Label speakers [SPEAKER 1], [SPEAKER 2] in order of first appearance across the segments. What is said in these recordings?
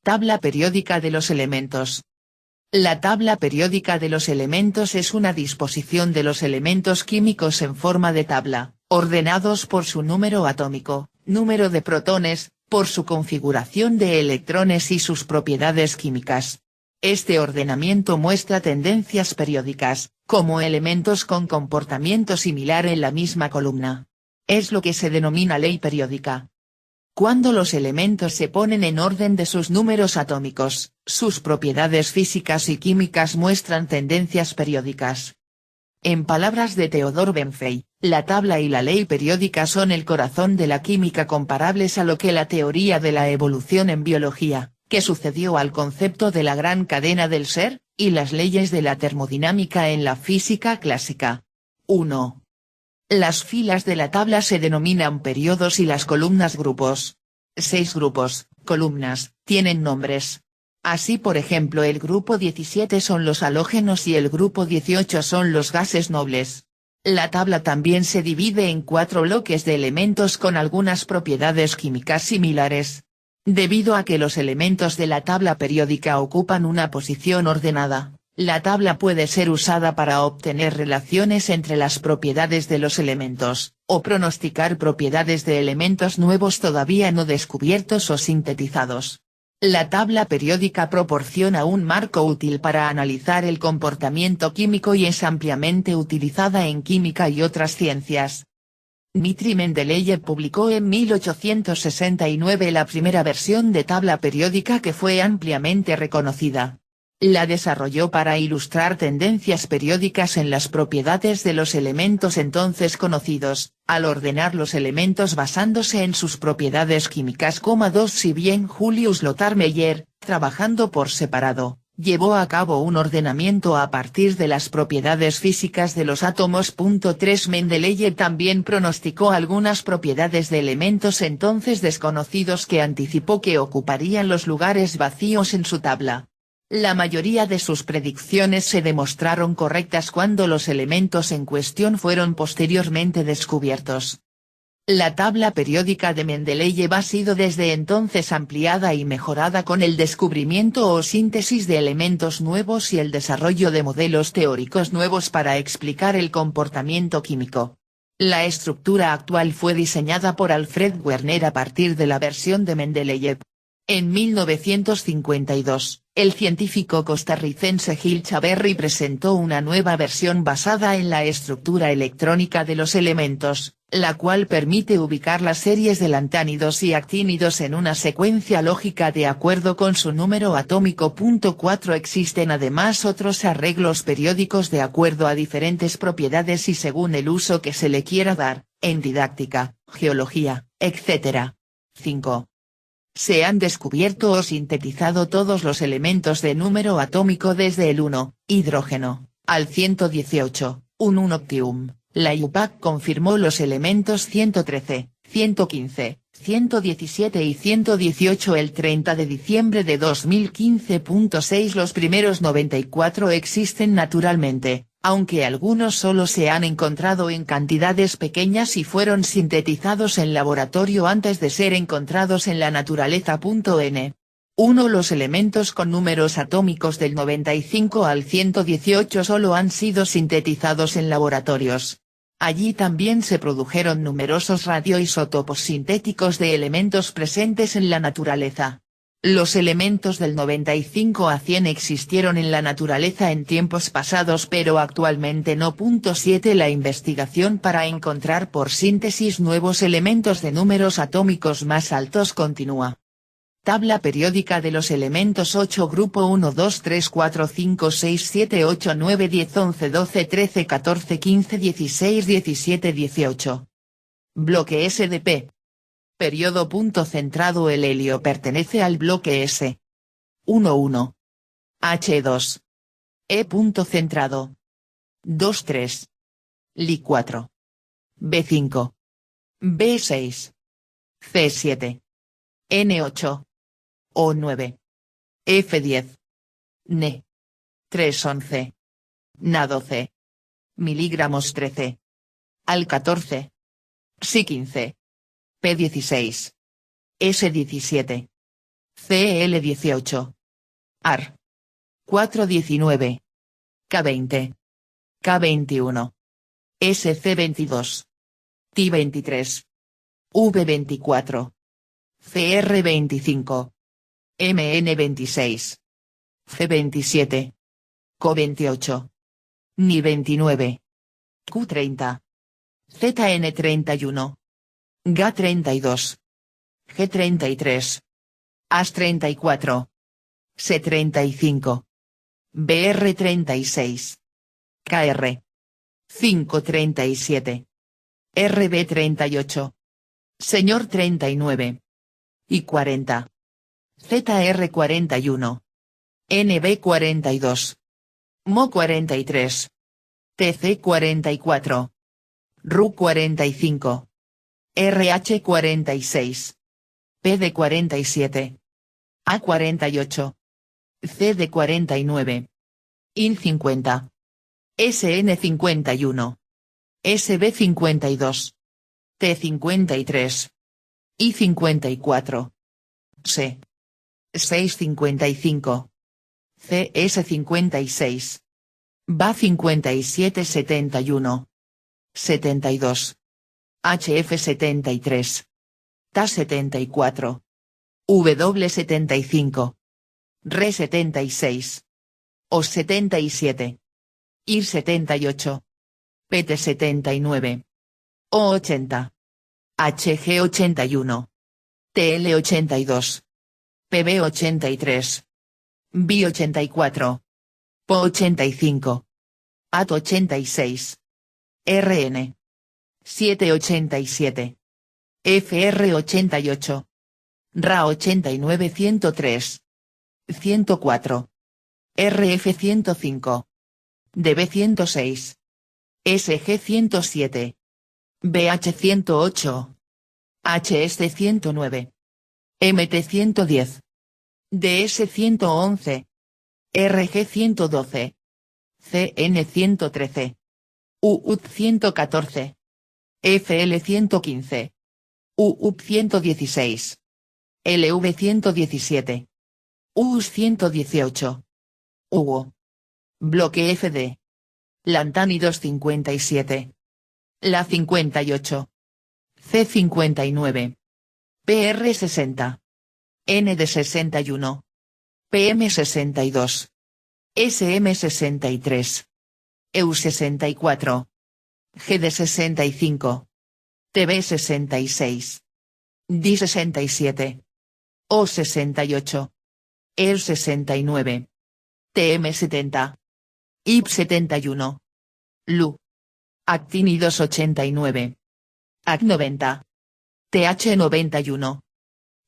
[SPEAKER 1] Tabla periódica de los elementos. La tabla periódica de los elementos es una disposición de los elementos químicos en forma de tabla, ordenados por su número atómico, número de protones, por su configuración de electrones y sus propiedades químicas. Este ordenamiento muestra tendencias periódicas, como elementos con comportamiento similar en la misma columna. Es lo que se denomina ley periódica. Cuando los elementos se ponen en orden de sus números atómicos, sus propiedades físicas y químicas muestran tendencias periódicas. En palabras de Theodor Benfey, la tabla y la ley periódica son el corazón de la química comparables a lo que la teoría de la evolución en biología, que sucedió al concepto de la gran cadena del ser, y las leyes de la termodinámica en la física clásica. 1. Las filas de la tabla se denominan periodos y las columnas grupos. 6 grupos, columnas, tienen nombres. Así por ejemplo el grupo 17 son los halógenos y el grupo 18 son los gases nobles. La tabla también se divide en 4 bloques de elementos con algunas propiedades químicas similares. Debido a que los elementos de la tabla periódica ocupan una posición ordenada, la tabla puede ser usada para obtener relaciones entre las propiedades de los elementos, o pronosticar propiedades de elementos nuevos todavía no descubiertos o sintetizados. La tabla periódica proporciona un marco útil para analizar el comportamiento químico y es ampliamente utilizada en química y otras ciencias. Dmitri Mendeleev publicó en 1869 la primera versión de tabla periódica que fue ampliamente reconocida. La desarrolló para ilustrar tendencias periódicas en las propiedades de los elementos entonces conocidos, al ordenar los elementos basándose en sus propiedades químicas. 2 Si bien Julius Lothar Meyer, trabajando por separado, llevó a cabo un ordenamiento a partir de las propiedades físicas de los átomos. 3 Mendeleev también pronosticó algunas propiedades de elementos entonces desconocidos que anticipó que ocuparían los lugares vacíos en su tabla. La mayoría de sus predicciones se demostraron correctas cuando los elementos en cuestión fueron posteriormente descubiertos. La tabla periódica de Mendeleev ha sido desde entonces ampliada y mejorada con el descubrimiento o síntesis de elementos nuevos y el desarrollo de modelos teóricos nuevos para explicar el comportamiento químico. La estructura actual fue diseñada por Alfred Werner a partir de la versión de Mendeleev. En 1952, el científico costarricense Gil Chaverri presentó una nueva versión basada en la estructura electrónica de los elementos, la cual permite ubicar las series de lantánidos y actínidos en una secuencia lógica de acuerdo con su número atómico. 4 Existen además otros arreglos periódicos de acuerdo a diferentes propiedades y según el uso que se le quiera dar, en didáctica, geología, etc. 5. Se han descubierto o sintetizado todos los elementos de número atómico desde el 1, hidrógeno, al 118, un unoctium. La IUPAC confirmó los elementos 113, 115, 117 y 118 el 30 de diciembre de 2015. 6 Los primeros 94 existen naturalmente, aunque algunos solo se han encontrado en cantidades pequeñas y fueron sintetizados en laboratorio antes de ser encontrados en la naturaleza. N. 1 Los elementos con números atómicos del 95 al 118 solo han sido sintetizados en laboratorios. Allí también se produjeron numerosos radioisótopos sintéticos de elementos presentes en la naturaleza. Los elementos del 95 a 100 existieron en la naturaleza en tiempos pasados pero actualmente no. 7 La investigación para encontrar por síntesis nuevos elementos de números atómicos más altos continúa. Tabla periódica de los elementos 8 Grupo 1 2 3 4 5 6 7 8 9 10 11 12 13 14 15 16 17 18. Bloque SDP. Periodo. Centrado. El helio pertenece al bloque S. 1 H2. E. Centrado. 2 3. Li 4. B5. B6. C7. N8. O9. F10. Ne. 311. Na12. Miligramos 13. Al 14. Si 15. P16. S17. Cl18. Ar. 419. K20. K21. SC22. Ti23. V24. CR25. MN26. C27. CO28. Ni29. Q30. ZN31. GA32. G33. AS34. C35. BR36. KR. 537. RB38. Señor 39. Y 40. ZR41. NB42. MO43. TC44. RU45. RH46. PD47. A48. CD49. IN50. SN51. SB52. T53. I54. C. 655. CS56. BA5771. 72. HF73. TA74. W75. RE76. OS77. IR78. PT79. O80. HG81. TL82. PB83. B84. PO85. AT86. RN. 787. FR88. RA 89 103. 104. RF 105. DB 106. SG 107. BH 108. HS 109. MT 110. DS 111. RG 112. CN 113. UUT 114. FL 115. UUP 116. LV 117. US 118. Hugo. Bloque FD. Lantani 257. La 58. C59. PR 60. ND 61. PM 62. SM 63. EU 64. GD 65. TB 66. D 67. O 68. ER 69. TM 70. IP 71. LU. Actini 289. AC 90. TH 91.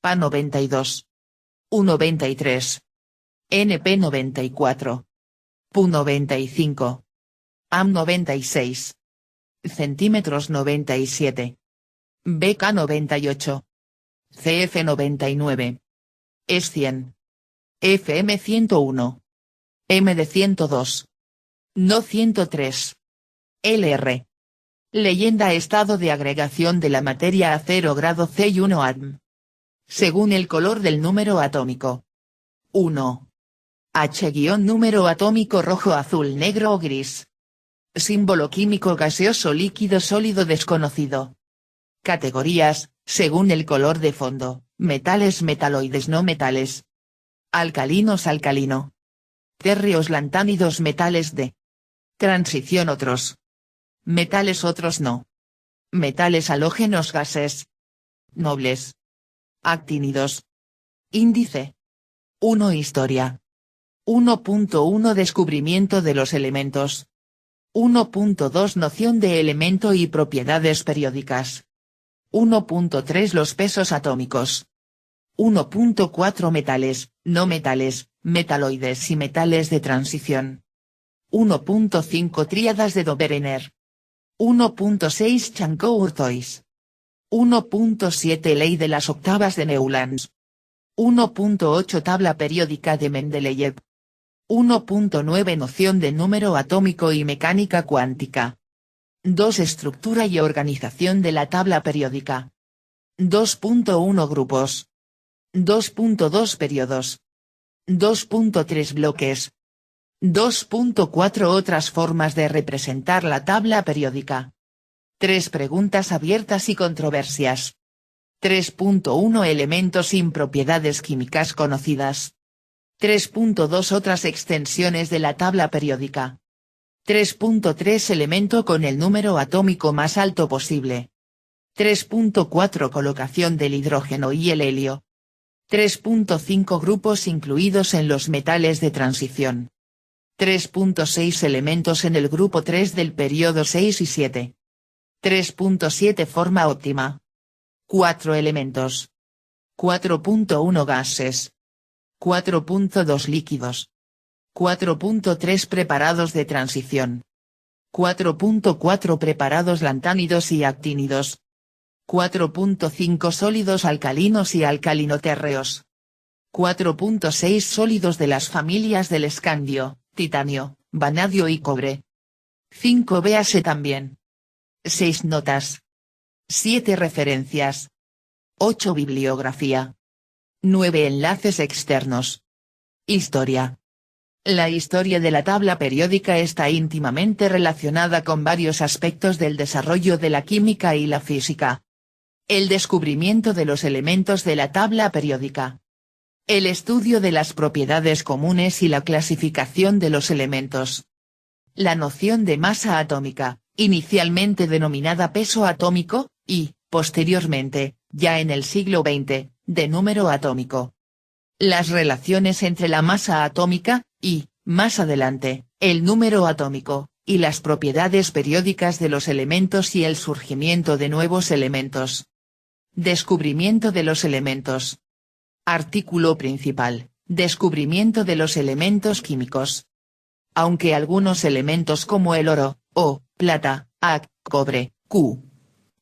[SPEAKER 1] PA 92. U 93. NP 94. PU 95. AM 96. Centímetros 97. BK 98. CF 99. ES 100. FM 101. MD 102. No 103. LR. Leyenda estado de agregación de la materia a 0 grado C1 atm. Según el color del número atómico. 1. H- número atómico rojo, azul, negro o gris. Símbolo químico gaseoso, líquido, sólido, desconocido. Categorías, según el color de fondo: metales, metaloides, no metales. Alcalinos, alcalino. Térreos, lantánidos, metales de transición, otros. Metales, otros no. Metales halógenos, gases nobles. Actínidos. Índice 1. Historia. 1.1 Descubrimiento de los elementos. 1.2 Noción de elemento y propiedades periódicas. 1.3 Los pesos atómicos. 1.4 Metales, no metales, metaloides y metales de transición. 1.5 Tríadas de Doberener. 1.6 Chancourt-Toys. 1.7 Ley de las octavas de Newlands. 1.8 Tabla periódica de Mendeleev. 1.9 Noción de número atómico y mecánica cuántica. 2 Estructura y organización de la tabla periódica. 2.1 Grupos. 2.2 periodos. 2.3 bloques. 2.4 Otras formas de representar la tabla periódica. 3 Preguntas abiertas y controversias. 3.1 Elementos sin propiedades químicas conocidas. 3.2 Otras extensiones de la tabla periódica. 3.3 Elemento con el número atómico más alto posible. 3.4 Colocación del hidrógeno y el helio. 3.5 Grupos incluidos en los metales de transición. 3.6 Elementos en el grupo 3 del periodo 6 y 7. 3.7 Forma óptima. 4 elementos. 4.1 Gases. 4.2 Líquidos. 4.3 Preparados de transición. 4.4 Preparados lantánidos y actínidos. 4.5 Sólidos alcalinos y alcalinotérreos. 4.6 Sólidos de las familias del escandio, titanio, vanadio y cobre. 5 Véase también. 6 Notas. 7 Referencias. 8 Bibliografía. 9 Enlaces externos. Historia. La historia de la tabla periódica está íntimamente relacionada con varios aspectos del desarrollo de la química y la física. El descubrimiento de los elementos de la tabla periódica. El estudio de las propiedades comunes y la clasificación de los elementos. La noción de masa atómica, inicialmente denominada peso atómico, y, posteriormente, ya en el siglo XX, de número atómico. Las relaciones entre la masa atómica, y, más adelante, el número atómico, y las propiedades periódicas de los elementos y el surgimiento de nuevos elementos. Descubrimiento de los elementos. Artículo principal, descubrimiento de los elementos químicos. Aunque algunos elementos como el oro, O, plata, Ag, cobre, Q,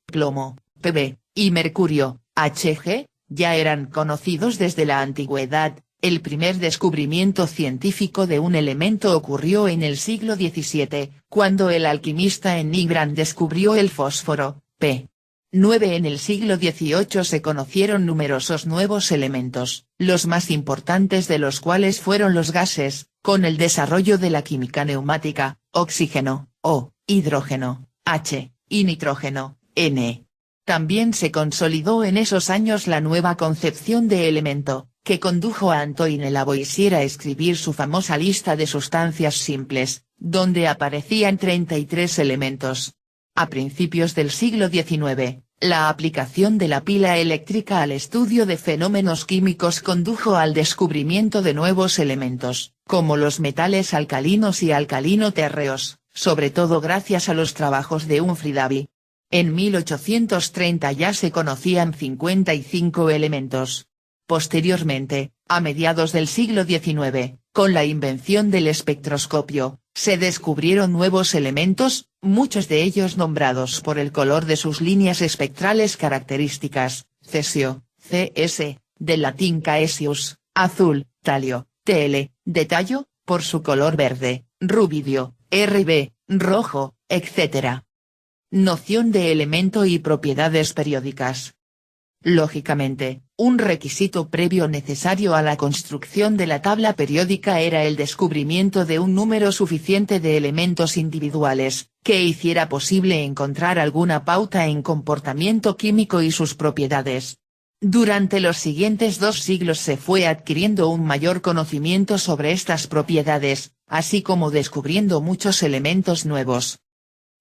[SPEAKER 1] plomo, Pb, y mercurio, Hg, ya eran conocidos desde la antigüedad, el primer descubrimiento científico de un elemento ocurrió en el siglo XVII, cuando el alquimista Ennigrand descubrió el fósforo, P. 9 En el siglo XVIII se conocieron numerosos nuevos elementos, los más importantes de los cuales fueron los gases, con el desarrollo de la química neumática, oxígeno, O, hidrógeno, H, y nitrógeno, N. También se consolidó en esos años la nueva concepción de elemento, que condujo a Antoine Lavoisier a escribir su famosa lista de sustancias simples, donde aparecían 33 elementos. A principios del siglo XIX, la aplicación de la pila eléctrica al estudio de fenómenos químicos condujo al descubrimiento de nuevos elementos, como los metales alcalinos y alcalinotérreos, sobre todo gracias a los trabajos de Humphrey Davy. En 1830 ya se conocían 55 elementos. Posteriormente, a mediados del siglo XIX, con la invención del espectroscopio, se descubrieron nuevos elementos, muchos de ellos nombrados por el color de sus líneas espectrales características: cesio, Cs, del latín caesius, azul, talio, Tl, de tallo, por su color verde, rubidio, Rb, rojo, etc. Noción de elemento y propiedades periódicas. Lógicamente, un requisito previo necesario a la construcción de la tabla periódica era el descubrimiento de un número suficiente de elementos individuales, que hiciera posible encontrar alguna pauta en comportamiento químico y sus propiedades. Durante los siguientes 2 siglos se fue adquiriendo un mayor conocimiento sobre estas propiedades, así como descubriendo muchos elementos nuevos.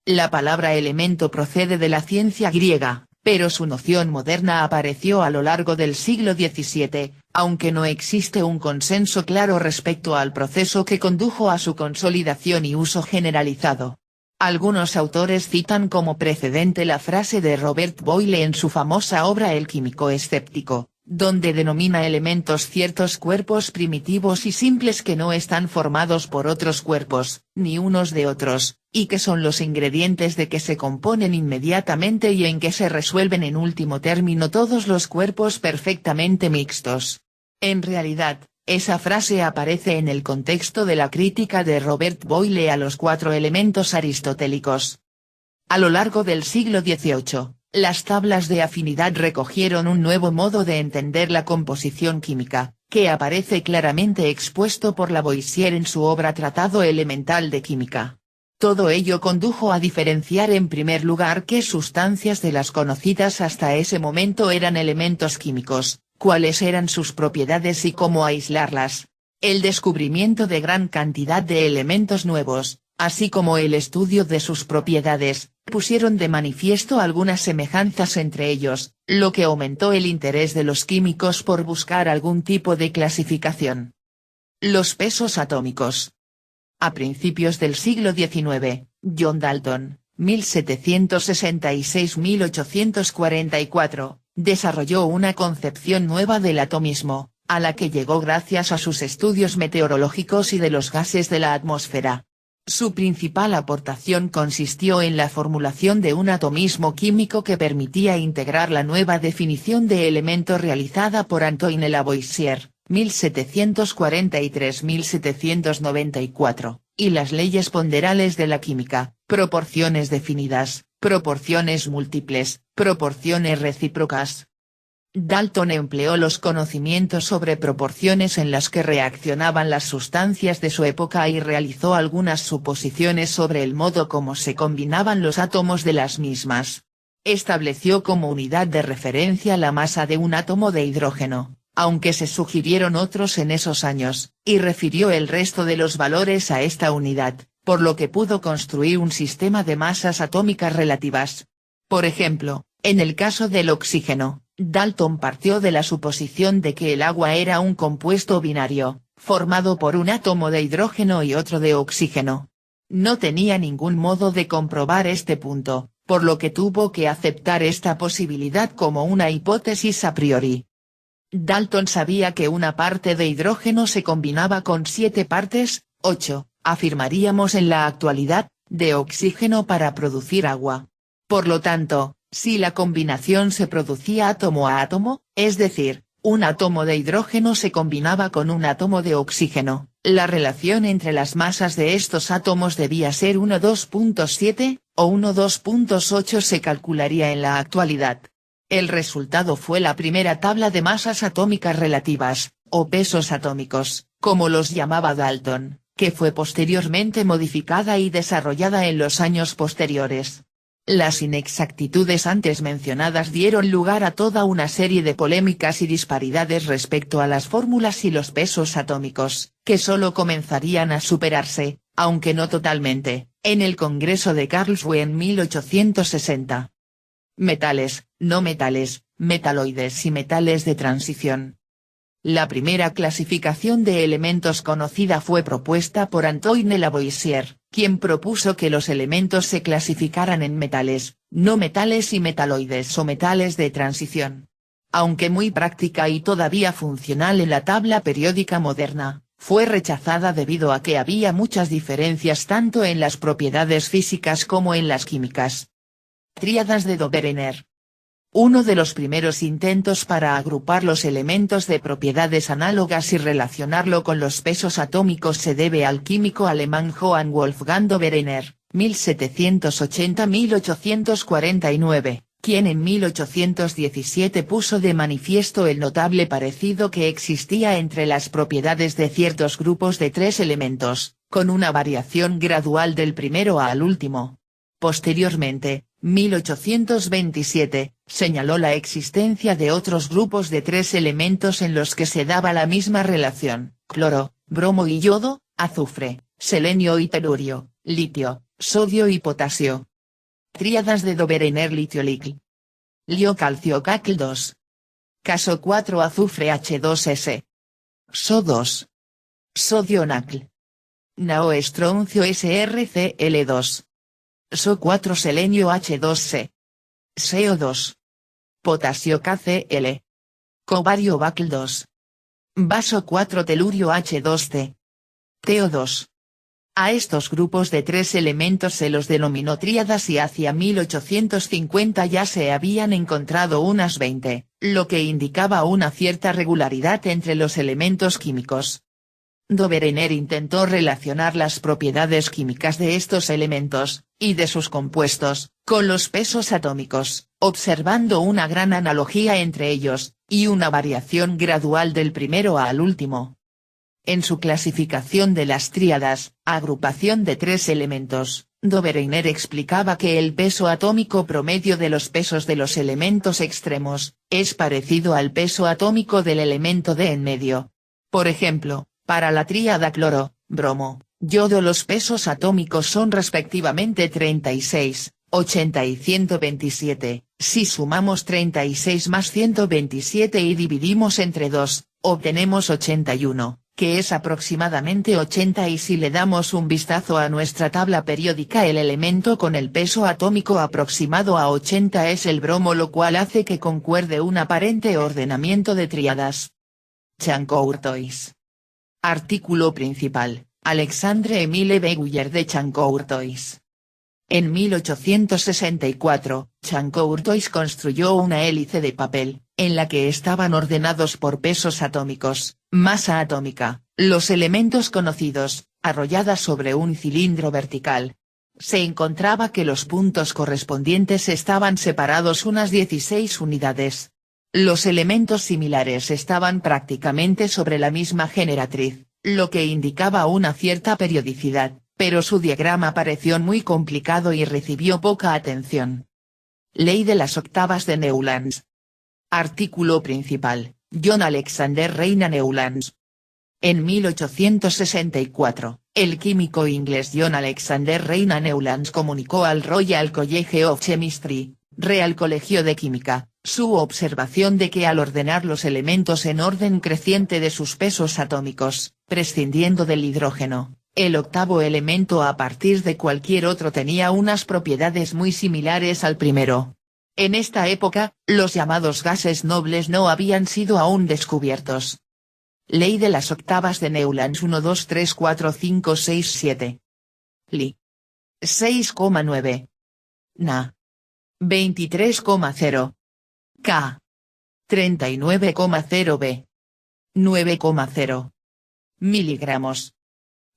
[SPEAKER 1] La palabra elemento procede de la ciencia griega, pero su noción moderna apareció a lo largo del siglo XVII, aunque no existe un consenso claro respecto al proceso que condujo a su consolidación y uso generalizado. Algunos autores citan como precedente la frase de Robert Boyle en su famosa obra El químico escéptico, donde denomina elementos ciertos cuerpos primitivos y simples que no están formados por otros cuerpos, ni unos de otros, y que son los ingredientes de que se componen inmediatamente y en que se resuelven en último término todos los cuerpos perfectamente mixtos. En realidad, esa frase aparece en el contexto de la crítica de Robert Boyle a los 4 elementos aristotélicos. A lo largo del siglo XVIII, Las tablas de afinidad recogieron un nuevo modo de entender la composición química, que aparece claramente expuesto por Lavoisier en su obra Tratado Elemental de Química. Todo ello condujo a diferenciar en primer lugar qué sustancias de las conocidas hasta ese momento eran elementos químicos, cuáles eran sus propiedades y cómo aislarlas. El descubrimiento de gran cantidad de elementos nuevos, así como el estudio de sus propiedades, pusieron de manifiesto algunas semejanzas entre ellos, lo que aumentó el interés de los químicos por buscar algún tipo de clasificación. Los pesos atómicos. A principios del siglo XIX, John Dalton, 1766–1844, desarrolló una concepción nueva del atomismo, a la que llegó gracias a sus estudios meteorológicos y de los gases de la atmósfera. Su principal aportación consistió en la formulación de un atomismo químico que permitía integrar la nueva definición de elemento realizada por Antoine Lavoisier, 1743–1794, y las leyes ponderales de la química, proporciones definidas, proporciones múltiples, proporciones recíprocas. Dalton empleó los conocimientos sobre proporciones en las que reaccionaban las sustancias de su época y realizó algunas suposiciones sobre el modo como se combinaban los átomos de las mismas. Estableció como unidad de referencia la masa de un átomo de hidrógeno, aunque se sugirieron otros en esos años, y refirió el resto de los valores a esta unidad, por lo que pudo construir un sistema de masas atómicas relativas. Por ejemplo, en el caso del oxígeno, Dalton partió de la suposición de que el agua era un compuesto binario, formado por un átomo de hidrógeno y otro de oxígeno. No tenía ningún modo de comprobar este punto, por lo que tuvo que aceptar esta posibilidad como una hipótesis a priori. Dalton sabía que una parte de hidrógeno se combinaba con 7 partes, 8, afirmaríamos en la actualidad, de oxígeno para producir agua. Por lo tanto, si la combinación se producía átomo a átomo, es decir, un átomo de hidrógeno se combinaba con un átomo de oxígeno, la relación entre las masas de estos átomos debía ser 1:2.7, o 1:2.8 se calcularía en la actualidad. El resultado fue la primera tabla de masas atómicas relativas, o pesos atómicos, como los llamaba Dalton, que fue posteriormente modificada y desarrollada en los años posteriores. Las inexactitudes antes mencionadas dieron lugar a toda una serie de polémicas y disparidades respecto a las fórmulas y los pesos atómicos, que solo comenzarían a superarse, aunque no totalmente, en el Congreso de Karlsruhe en 1860. Metales, no metales, metaloides y metales de transición. La primera clasificación de elementos conocida fue propuesta por Antoine Lavoisier, quien propuso que los elementos se clasificaran en metales, no metales y metaloides o metales de transición. Aunque muy práctica y todavía funcional en la tabla periódica moderna, fue rechazada debido a que había muchas diferencias tanto en las propiedades físicas como en las químicas. Tríadas de Doberener. Uno de los primeros intentos para agrupar los elementos de propiedades análogas y relacionarlo con los pesos atómicos se debe al químico alemán Johann Wolfgang Doberener, 1780–1849, quien en 1817 puso de manifiesto el notable parecido que existía entre las propiedades de ciertos grupos de 3 elementos, con una variación gradual del primero al último. Posteriormente, 1827, señaló la existencia de otros grupos de 3 elementos en los que se daba la misma relación, cloro, bromo y yodo, azufre, selenio y telurio, litio, sodio y potasio. Tríadas de Doberener litio-Licl. Lio-calcio Cl2. Caso 4 azufre H2S. So2. Sodio NaCl. Nao-estroncio SrCl2. So4 selenio H2C. CO2. Potasio KCl. Cobario Bacl2. Vaso 4 telurio H2C. TO2. A estos grupos de 3 elementos se los denominó tríadas y hacia 1850 ya se habían encontrado unas 20, lo que indicaba una cierta regularidad entre los elementos químicos. Dobereiner intentó relacionar las propiedades químicas de estos elementos, y de sus compuestos, con los pesos atómicos, observando una gran analogía entre ellos, y una variación gradual del primero al último. En su clasificación de las tríadas, agrupación de 3 elementos, Dobereiner explicaba que el peso atómico promedio de los pesos de los elementos extremos, es parecido al peso atómico del elemento D en medio. Por ejemplo, para la tríada cloro, bromo, yodo los pesos atómicos son respectivamente 36, 80 y 127, si sumamos 36 más 127 y dividimos entre 2, obtenemos 81. Que es aproximadamente 80 y si le damos un vistazo a nuestra tabla periódica el elemento con el peso atómico aproximado a 80 es el bromo lo cual hace que concuerde un aparente ordenamiento de tríadas. Champ-Courtois. Artículo principal, Alexandre-Émile Beguyer de Champ-Courtois. En 1864, Champ-Courtois construyó una hélice de papel, en la que estaban ordenados por pesos atómicos, masa atómica, los elementos conocidos, arrollada sobre un cilindro vertical. Se encontraba que los puntos correspondientes estaban separados unas 16 unidades. Los elementos similares estaban prácticamente sobre la misma generatriz, lo que indicaba una cierta periodicidad, pero su diagrama pareció muy complicado y recibió poca atención. Ley de las octavas de Newlands. Artículo principal, John Alexander Reina Newlands. En 1864, el químico inglés John Alexander Reina Newlands comunicó al Royal College of Chemistry, Real Colegio de Química, su observación de que al ordenar los elementos en orden creciente de sus pesos atómicos, prescindiendo del hidrógeno, el octavo elemento a partir de cualquier otro tenía unas propiedades muy similares al primero. En esta época, los llamados gases nobles no habían sido aún descubiertos. Ley de las octavas de Newlands 1 2 3 4 5 6 7. Li. 6,9. Na. 23,0. K. 39,0 B. 9,0. Miligramos.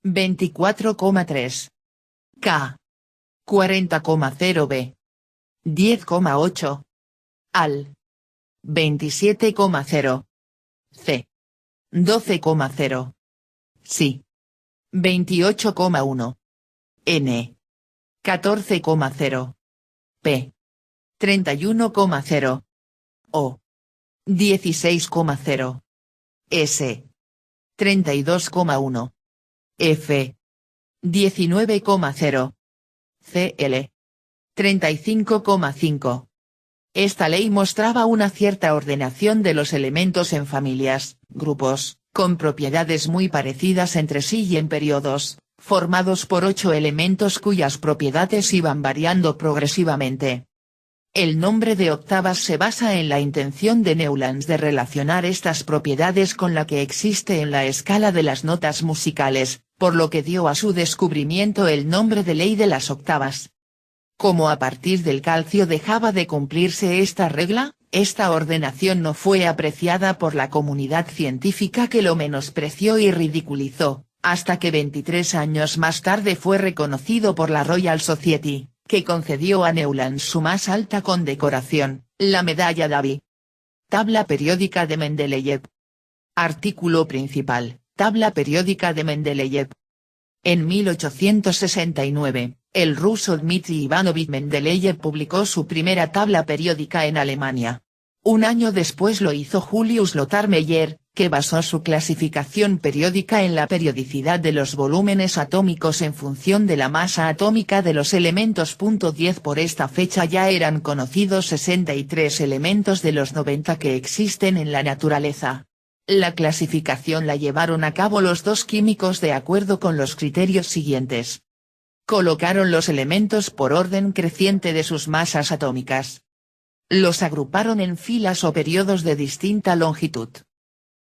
[SPEAKER 1] 24,3. K. 40,0 B. 10,8. Al. 27,0. C. 12,0. Si. 28,1. N. 14,0. P. 31,0. O. 16,0. S. 32,1. F. 19,0. CL. 35,5. Esta ley mostraba una cierta ordenación de los elementos en familias, grupos, con propiedades muy parecidas entre sí y en periodos, formados por 8 elementos cuyas propiedades iban variando progresivamente. El nombre de octavas se basa en la intención de Newlands de relacionar estas propiedades con la que existe en la escala de las notas musicales, por lo que dio a su descubrimiento el nombre de ley de las octavas. Como a partir del calcio dejaba de cumplirse esta regla, esta ordenación no fue apreciada por la comunidad científica que lo menospreció y ridiculizó, hasta que 23 años más tarde fue reconocido por la Royal Society, que concedió a Newlands su más alta condecoración, la medalla Davy. Tabla periódica de Mendeleev. Artículo principal, Tabla periódica de Mendeleev. En 1869, el ruso Dmitri Ivanovich Mendeleev publicó su primera tabla periódica en Alemania. Un año después lo hizo Julius Lothar Meyer, que basó su clasificación periódica en la periodicidad de los volúmenes atómicos en función de la masa atómica de los elementos. 10 Por esta fecha ya eran conocidos 63 elementos de los 90 que existen en la naturaleza. La clasificación la llevaron a cabo los dos químicos de acuerdo con los criterios siguientes. Colocaron los elementos por orden creciente de sus masas atómicas. Los agruparon en filas o periodos de distinta longitud.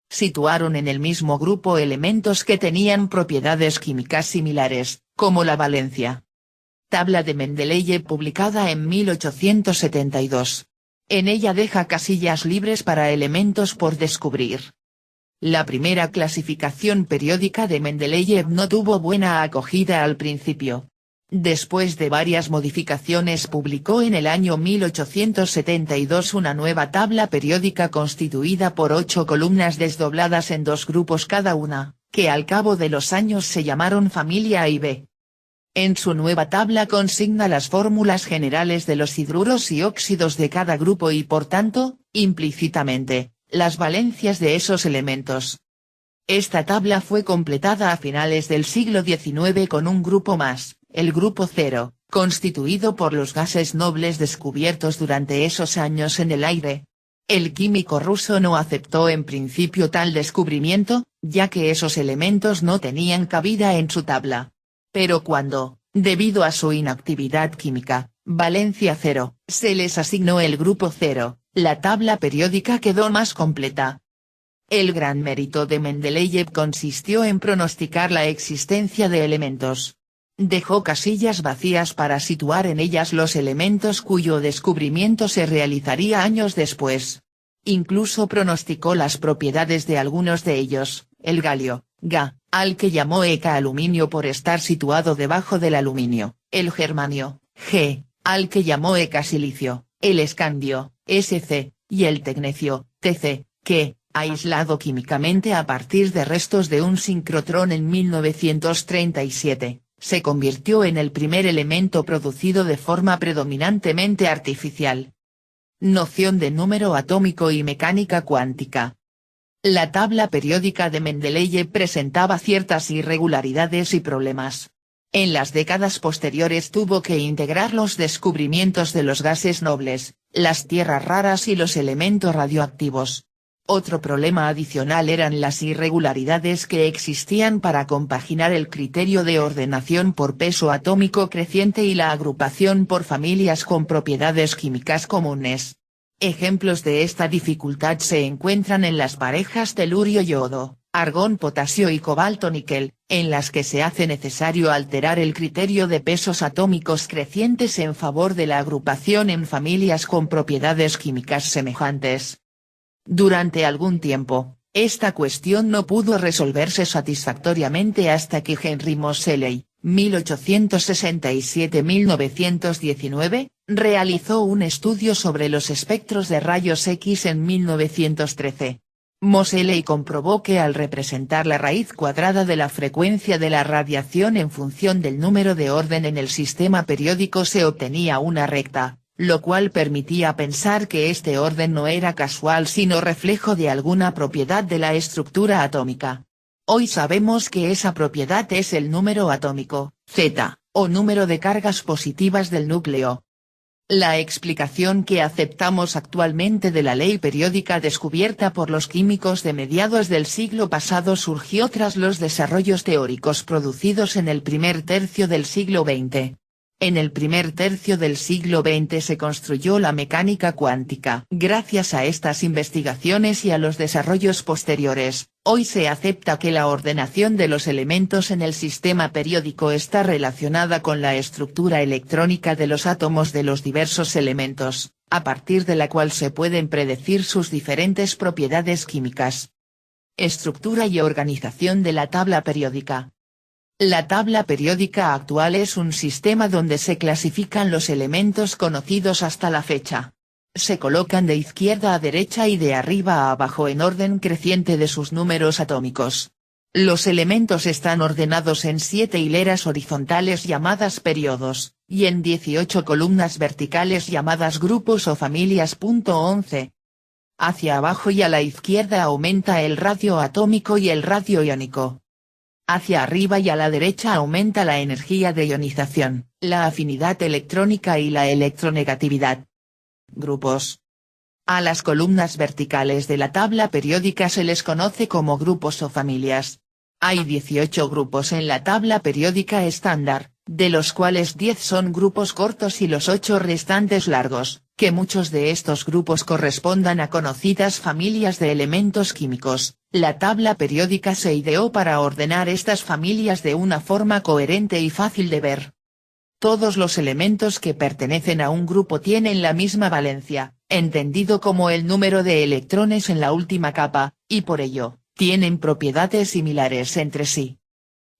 [SPEAKER 1] Situaron en el mismo grupo elementos que tenían propiedades químicas similares, como la valencia. Tabla de Mendeleev publicada en 1872. En ella deja casillas libres para elementos por descubrir. La primera clasificación periódica de Mendeleev no tuvo buena acogida al principio. Después de varias modificaciones publicó en el año 1872 una nueva tabla periódica constituida por 8 columnas desdobladas en 2 grupos cada una, que al cabo de los años se llamaron familia A y B. En su nueva tabla consigna las fórmulas generales de los hidruros y óxidos de cada grupo y por tanto, implícitamente, las valencias de esos elementos. Esta tabla fue completada a finales del siglo XIX con un grupo más, el grupo 0, constituido por los gases nobles descubiertos durante esos años en el aire. El químico ruso no aceptó en principio tal descubrimiento, ya que esos elementos no tenían cabida en su tabla. Pero cuando, debido a su inactividad química, valencia 0, se les asignó el grupo 0, la tabla periódica quedó más completa. El gran mérito de Mendeleev consistió en pronosticar la existencia de elementos. Dejó casillas vacías para situar en ellas los elementos cuyo descubrimiento se realizaría años después. Incluso pronosticó las propiedades de algunos de ellos, el galio, Ga, al que llamó Eka aluminio por estar situado debajo del aluminio, el germanio, G, al que llamó Eka silicio, el escandio, Sc, y el tecnecio, Tc, que, aislado químicamente a partir de restos de un sincrotrón en 1937, se convirtió en el primer elemento producido de forma predominantemente artificial. Noción de número atómico y mecánica cuántica. La tabla periódica de Mendeleev presentaba ciertas irregularidades y problemas. En las décadas posteriores tuvo que integrar los descubrimientos de los gases nobles, las tierras raras y los elementos radioactivos. Otro problema adicional eran las irregularidades que existían para compaginar el criterio de ordenación por peso atómico creciente y la agrupación por familias con propiedades químicas comunes. Ejemplos de esta dificultad se encuentran en las parejas telurio-yodo, argón-potasio y cobalto-níquel, en las que se hace necesario alterar el criterio de pesos atómicos crecientes en favor de la agrupación en familias con propiedades químicas semejantes. Durante algún tiempo, esta cuestión no pudo resolverse satisfactoriamente hasta que Henry Moseley, 1867-1919, realizó un estudio sobre los espectros de rayos X en 1913. Moseley comprobó que al representar la raíz cuadrada de la frecuencia de la radiación en función del número de orden en el sistema periódico se obtenía una recta, lo cual permitía pensar que este orden no era casual sino reflejo de alguna propiedad de la estructura atómica. Hoy sabemos que esa propiedad es el número atómico, Z, o número de cargas positivas del núcleo. La explicación que aceptamos actualmente de la ley periódica descubierta por los químicos de mediados del siglo pasado surgió tras los desarrollos teóricos producidos en el primer tercio del siglo XX. En el primer tercio del siglo XX se construyó la mecánica cuántica. Gracias a estas investigaciones y a los desarrollos posteriores, hoy se acepta que la ordenación de los elementos en el sistema periódico está relacionada con la estructura electrónica de los átomos de los diversos elementos, a partir de la cual se pueden predecir sus diferentes propiedades químicas. Estructura y organización de la tabla periódica. La tabla periódica actual es un sistema donde se clasifican los elementos conocidos hasta la fecha. Se colocan de izquierda a derecha y de arriba a abajo en orden creciente de sus números atómicos. Los elementos están ordenados en 7 hileras horizontales llamadas períodos, y en 18 columnas verticales llamadas grupos o familias. 11. Hacia abajo y a la izquierda aumenta el radio atómico y el radio iónico. Hacia arriba y a la derecha aumenta la energía de ionización, la afinidad electrónica y la electronegatividad. Grupos. A las columnas verticales de la tabla periódica se les conoce como grupos o familias. Hay 18 grupos en la tabla periódica estándar, de los cuales 10 son grupos cortos y los 8 restantes largos, que muchos de estos grupos correspondan a conocidas familias de elementos químicos. La tabla periódica se ideó para ordenar estas familias de una forma coherente y fácil de ver. Todos los elementos que pertenecen a un grupo tienen la misma valencia, entendido como el número de electrones en la última capa, y por ello, tienen propiedades similares entre sí.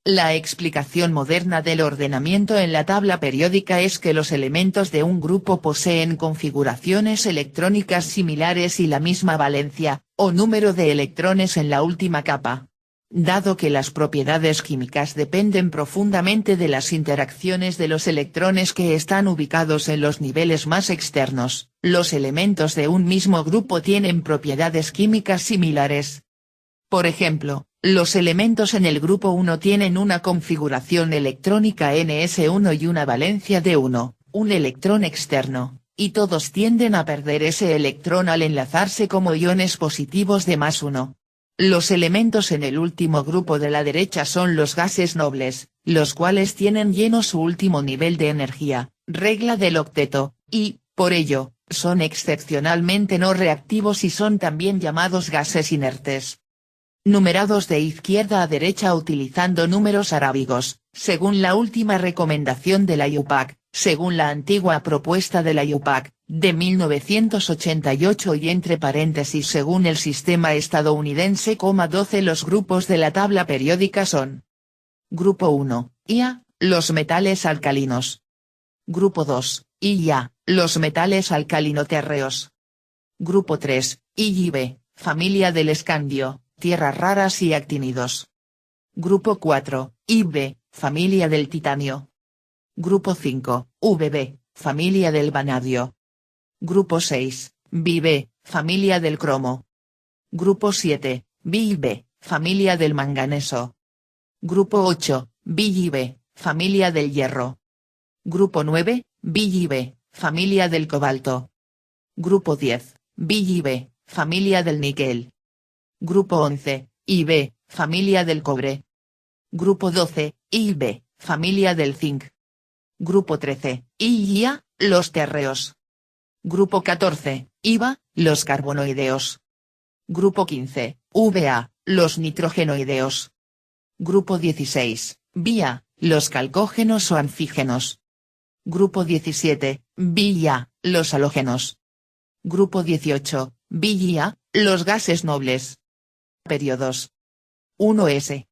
[SPEAKER 1] La explicación moderna del ordenamiento en la tabla periódica es que los elementos de un grupo poseen configuraciones electrónicas similares y la misma valencia, o número de electrones en la última capa. Dado que las propiedades químicas dependen profundamente de las interacciones de los electrones que están ubicados en los niveles más externos, los elementos de un mismo grupo tienen propiedades químicas similares. Por ejemplo, los elementos en el grupo 1 tienen una configuración electrónica ns1 y una valencia de 1, un electrón externo, y todos tienden a perder ese electrón al enlazarse como iones positivos de +1. Los elementos en el último grupo de la derecha son los gases nobles, los cuales tienen lleno su último nivel de energía, regla del octeto, y, por ello, son excepcionalmente no reactivos y son también llamados gases inertes. Numerados de izquierda a derecha utilizando números arábigos, según la última recomendación de la IUPAC, según la antigua propuesta de la IUPAC, de 1988 y entre paréntesis según el sistema estadounidense, 12 los grupos de la tabla periódica son: Grupo 1, Ia, los metales alcalinos. Grupo 2, Ia, los metales alcalino-térreos. Grupo 3, Ib, familia del escandio, tierras raras y actínidos. Grupo 4, Ib, familia del titanio. Grupo 5, Vb, familia del vanadio. Grupo 6, Vb, familia del cromo. Grupo 7, Bib, familia del manganeso. Grupo 8, Bib, familia del hierro. Grupo 9, Bib, familia del cobalto. Grupo 10, Bib, familia del níquel. Grupo 11, Ib, familia del cobre. Grupo 12, Ib, familia del zinc. Grupo 13, Ia, los térreos. Grupo 14, Iba, los carbonoideos. Grupo 15, Va, los nitrogenoideos. Grupo 16, Via, los calcógenos o anfígenos. Grupo 17, Via, los halógenos. Grupo 18, Via, los gases nobles. Periodos: 1s,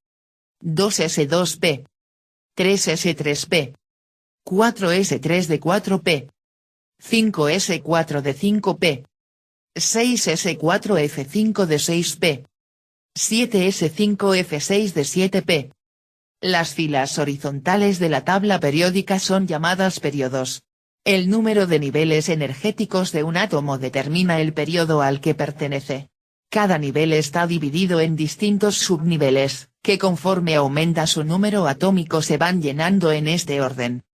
[SPEAKER 1] 2s2p, 3s3p, 4s3d4p, 5s4d5p, 6s4f5d6p, 7s5f6d7p. Las filas horizontales de la tabla periódica son llamadas periodos. El número de niveles energéticos de un átomo determina el periodo al que pertenece. Cada nivel está dividido en distintos subniveles, que conforme aumenta su número atómico se van llenando en este orden.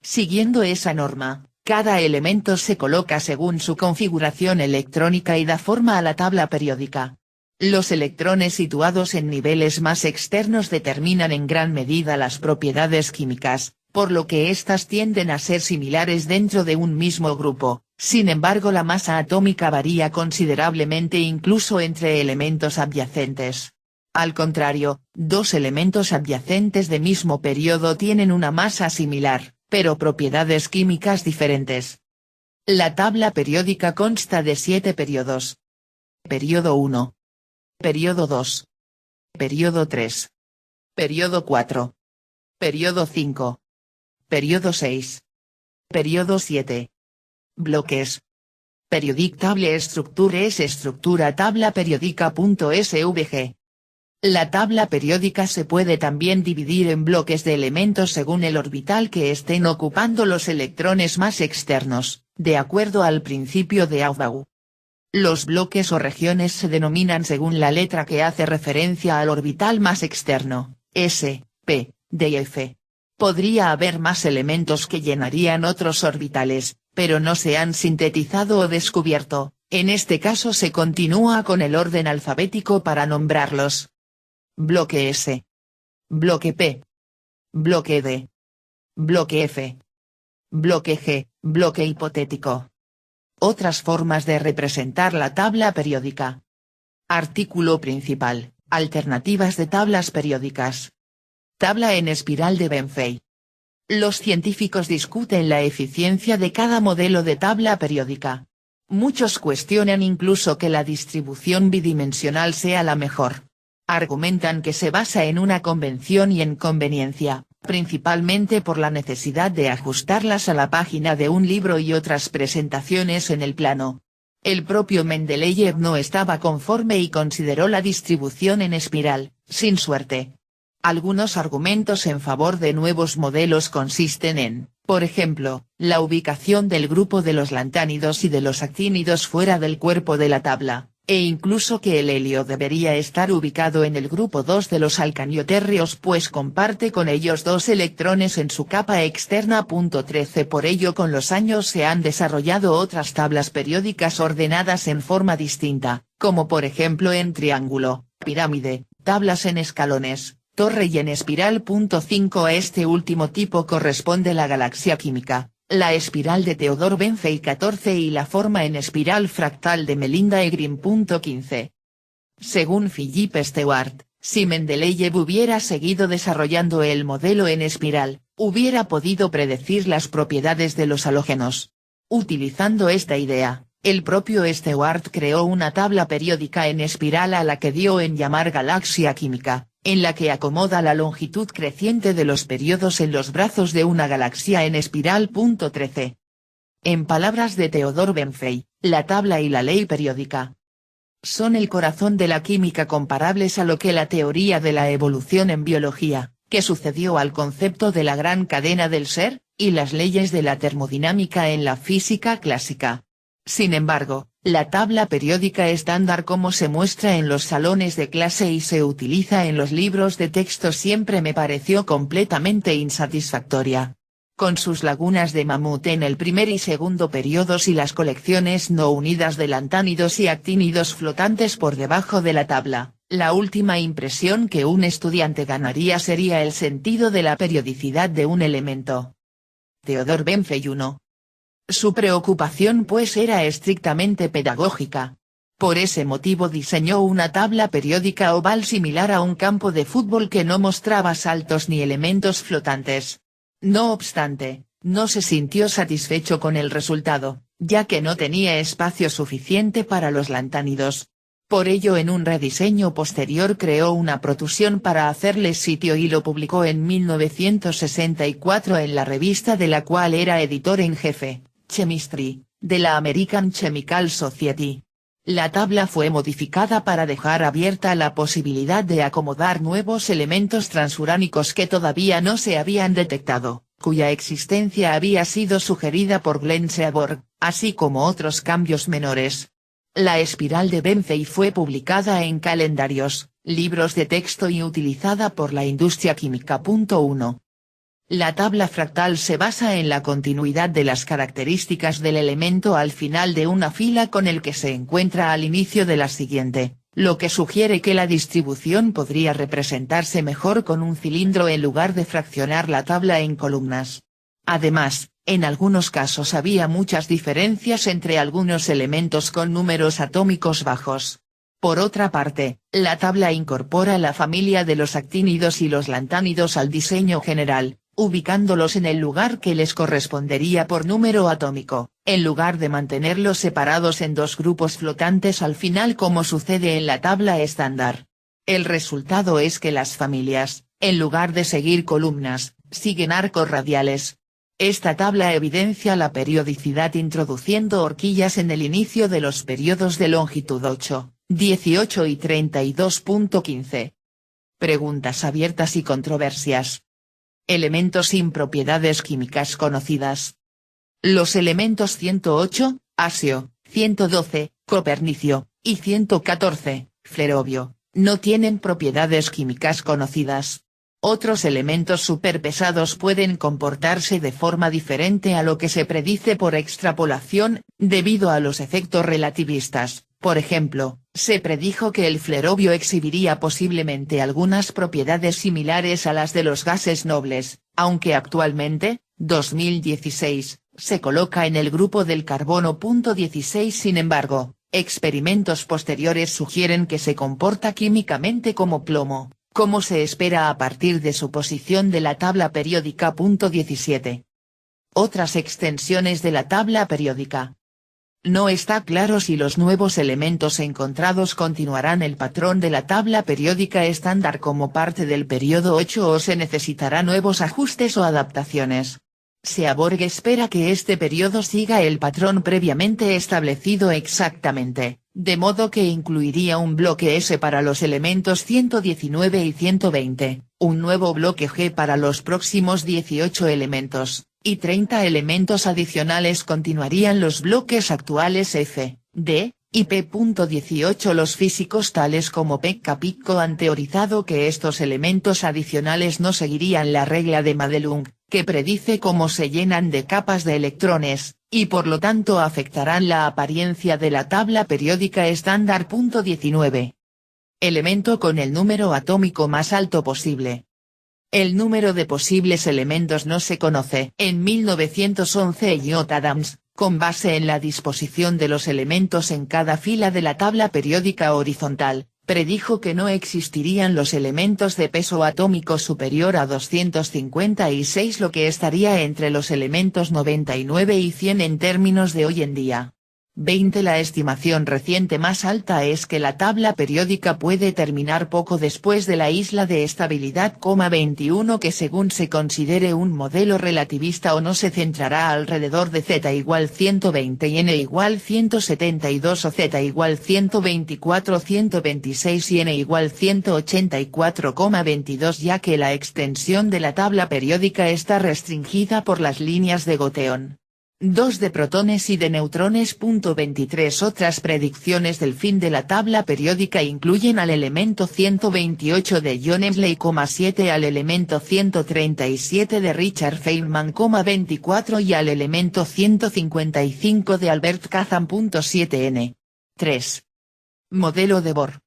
[SPEAKER 1] Siguiendo esa norma, cada elemento se coloca según su configuración electrónica y da forma a la tabla periódica. Los electrones situados en niveles más externos determinan en gran medida las propiedades químicas, por lo que éstas tienden a ser similares dentro de un mismo grupo. Sin embargo, la masa atómica varía considerablemente incluso entre elementos adyacentes. Al contrario, dos elementos adyacentes de mismo periodo tienen una masa similar, pero propiedades químicas diferentes. La tabla periódica consta de 7 periodos. Periodo 1. Periodo 2. Periodo 3. Periodo 4. Periodo 5. Periodo 6. Periodo 7. Bloques. Periodic Table Structure es estructura tabla periódica.svg. La tabla periódica se puede también dividir en bloques de elementos según el orbital que estén ocupando los electrones más externos, de acuerdo al principio de Aufbau. Los bloques o regiones se denominan según la letra que hace referencia al orbital más externo, S, P, D y F. Podría haber más elementos que llenarían otros orbitales, pero no se han sintetizado o descubierto. En este caso se continúa con el orden alfabético para nombrarlos. Bloque S. Bloque P. Bloque D. Bloque F. Bloque G, bloque hipotético. Otras formas de representar la tabla periódica. Artículo principal, alternativas de tablas periódicas. Tabla en espiral de Benfei. Los científicos discuten la eficiencia de cada modelo de tabla periódica. Muchos cuestionan incluso que la distribución bidimensional sea la mejor. Argumentan que se basa en una convención y en conveniencia, principalmente por la necesidad de ajustarlas a la página de un libro y otras presentaciones en el plano. El propio Mendeleev no estaba conforme y consideró la distribución en espiral, sin suerte. Algunos argumentos en favor de nuevos modelos consisten en, por ejemplo, la ubicación del grupo de los lantánidos y de los actínidos fuera del cuerpo de la tabla, e incluso que el helio debería estar ubicado en el grupo 2 de los alcanioterrios pues comparte con ellos 2 electrones en su capa externa. 13 Por ello con los años se han desarrollado otras tablas periódicas ordenadas en forma distinta, como por ejemplo en triángulo, pirámide, tablas en escalones, torre y en espiral. 5 A este último tipo corresponde la galaxia química, la espiral de Theodore Benfey 14 y la forma en espiral fractal de Melinda Egrin. 15. Según Philippe Stewart, si Mendeleev hubiera seguido desarrollando el modelo en espiral, hubiera podido predecir las propiedades de los halógenos. Utilizando esta idea, el propio Stewart creó una tabla periódica en espiral a la que dio en llamar galaxia química, en la que acomoda la longitud creciente de los periodos en los brazos de una galaxia en espiral. 13. En palabras de Theodore Benfey, la tabla y la ley periódica son el corazón de la química comparables a lo que la teoría de la evolución en biología, que sucedió al concepto de la gran cadena del ser, y las leyes de la termodinámica en la física clásica. Sin embargo, la tabla periódica estándar como se muestra en los salones de clase y se utiliza en los libros de texto siempre me pareció completamente insatisfactoria. Con sus lagunas de mamut en el primer y segundo periodos y las colecciones no unidas de lantánidos y actínidos flotantes por debajo de la tabla, la última impresión que un estudiante ganaría sería el sentido de la periodicidad de un elemento. Theodore Benfey 1. Su preocupación pues era estrictamente pedagógica. Por ese motivo diseñó una tabla periódica oval similar a un campo de fútbol que no mostraba saltos ni elementos flotantes. No obstante, no se sintió satisfecho con el resultado, ya que no tenía espacio suficiente para los lantánidos. Por ello en un rediseño posterior creó una protrusión para hacerle sitio y lo publicó en 1964 en la revista de la cual era editor en jefe, Chemistry, de la American Chemical Society. La tabla fue modificada para dejar abierta la posibilidad de acomodar nuevos elementos transuránicos que todavía no se habían detectado, cuya existencia había sido sugerida por Glenn Seaborg, así como otros cambios menores. La espiral de Benfey fue publicada en calendarios, libros de texto y utilizada por la industria química. 1. La tabla fractal se basa en la continuidad de las características del elemento al final de una fila con el que se encuentra al inicio de la siguiente, lo que sugiere que la distribución podría representarse mejor con un cilindro en lugar de fraccionar la tabla en columnas. Además, en algunos casos había muchas diferencias entre algunos elementos con números atómicos bajos. Por otra parte, la tabla incorpora la familia de los actínidos y los lantánidos al diseño general, ubicándolos en el lugar que les correspondería por número atómico, en lugar de mantenerlos separados en dos grupos flotantes al final como sucede en la tabla estándar. El resultado es que las familias, en lugar de seguir columnas, siguen arcos radiales. Esta tabla evidencia la periodicidad introduciendo horquillas en el inicio de los periodos de longitud 8, 18 y 32.15. Preguntas abiertas y controversias. Elementos sin propiedades químicas conocidas. Los elementos 108, asio, 112, copernicio, y 114, flerovio, no tienen propiedades químicas conocidas. Otros elementos superpesados pueden comportarse de forma diferente a lo que se predice por extrapolación, debido a los efectos relativistas. Por ejemplo, se predijo que el flerovio exhibiría posiblemente algunas propiedades similares a las de los gases nobles, aunque actualmente, 2016, se coloca en el grupo del carbono. 16 Sin embargo, experimentos posteriores sugieren que se comporta químicamente como plomo, como se espera a partir de su posición de la tabla periódica. 17. Otras extensiones de la tabla periódica. No está claro si los nuevos elementos encontrados continuarán el patrón de la tabla periódica estándar como parte del periodo 8 o se necesitará nuevos ajustes o adaptaciones. Seaborg espera que este periodo siga el patrón previamente establecido exactamente, de modo que incluiría un bloque S para los elementos 119 y 120, un nuevo bloque G para los próximos 18 elementos, y 30 elementos adicionales continuarían los bloques actuales F, D, y P.18. Los físicos tales como Pekka Pikko han teorizado que estos elementos adicionales no seguirían la regla de Madelung, que predice cómo se llenan de capas de electrones, y por lo tanto afectarán la apariencia de la tabla periódica estándar. 19. Elemento con el número atómico más alto posible. El número de posibles elementos no se conoce. En 1911 Elliott Adams, con base en la disposición de los elementos en cada fila de la tabla periódica horizontal, predijo que no existirían los elementos de peso atómico superior a 256, lo que estaría entre los elementos 99 y 100 en términos de hoy en día. 20. La estimación reciente más alta es que la tabla periódica puede terminar poco después de la isla de estabilidad. 21 Que según se considere un modelo relativista o no se centrará alrededor de z igual 120 y n igual 172 o z igual 124 126 y n igual 184,22, ya que la extensión de la tabla periódica está restringida por las líneas de Goteón. 2 de protones y de neutrones. 23 Otras predicciones del fin de la tabla periódica incluyen al elemento 128 de John Hemsley, 7 al elemento 137 de Richard Feynman, 24 y al elemento 155 de Albert Kazan. 7 N. 3. Modelo de Bohr.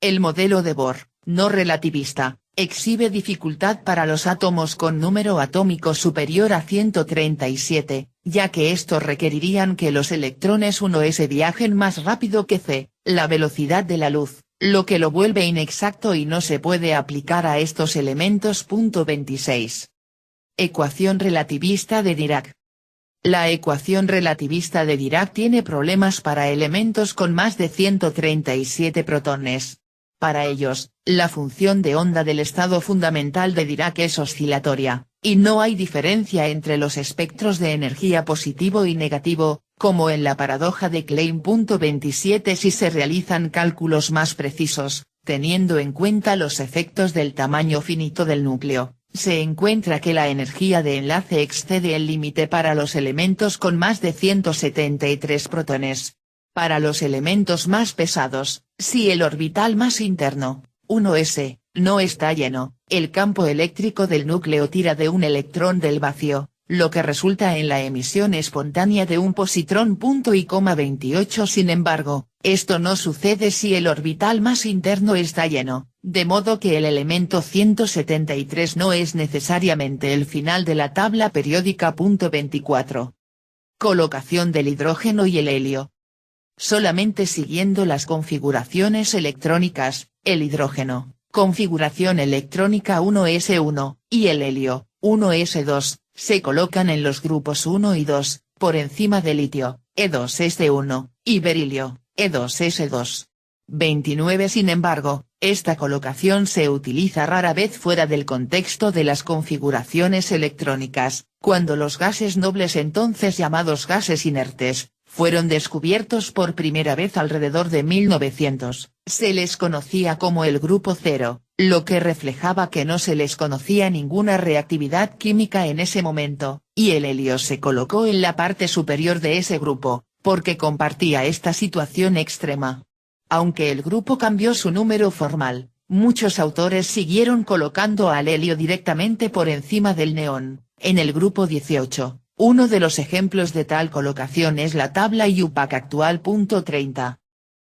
[SPEAKER 1] El modelo de Bohr, no relativista, exhibe dificultad para los átomos con número atómico superior a 137, ya que estos requerirían que los electrones 1s viajen más rápido que c, la velocidad de la luz, lo que lo vuelve inexacto y no se puede aplicar a estos elementos. 26. Ecuación relativista de Dirac. La ecuación relativista de Dirac tiene problemas para elementos con más de 137 protones. Para ellos, la función de onda del estado fundamental de Dirac es oscilatoria, y no hay diferencia entre los espectros de energía positivo y negativo, como en la paradoja de Klein. 27 Si se realizan cálculos más precisos, teniendo en cuenta los efectos del tamaño finito del núcleo, se encuentra que la energía de enlace excede el límite para los elementos con más de 173 protones. Para los elementos más pesados, si el orbital más interno, 1s, no está lleno, el campo eléctrico del núcleo tira de un electrón del vacío, lo que resulta en la emisión espontánea de un positrón. 28 Sin embargo, esto no sucede si el orbital más interno está lleno, de modo que el elemento 173 no es necesariamente el final de la tabla periódica. 24. Colocación del hidrógeno y el helio. Solamente siguiendo las configuraciones electrónicas, el hidrógeno, configuración electrónica 1s1, y el helio, 1s2, se colocan en los grupos 1 y 2, por encima de litio, E2s1, y berilio, E2s2. 29 Sin embargo, esta colocación se utiliza rara vez fuera del contexto de las configuraciones electrónicas, cuando los gases nobles, entonces llamados gases inertes, fueron descubiertos por primera vez alrededor de 1900, se les conocía como el grupo cero, lo que reflejaba que no se les conocía ninguna reactividad química en ese momento, y el helio se colocó en la parte superior de ese grupo, porque compartía esta situación extrema. Aunque el grupo cambió su número formal, muchos autores siguieron colocando al helio directamente por encima del neón, en el grupo 18. Uno de los ejemplos de tal colocación es la tabla IUPAC actual. 30.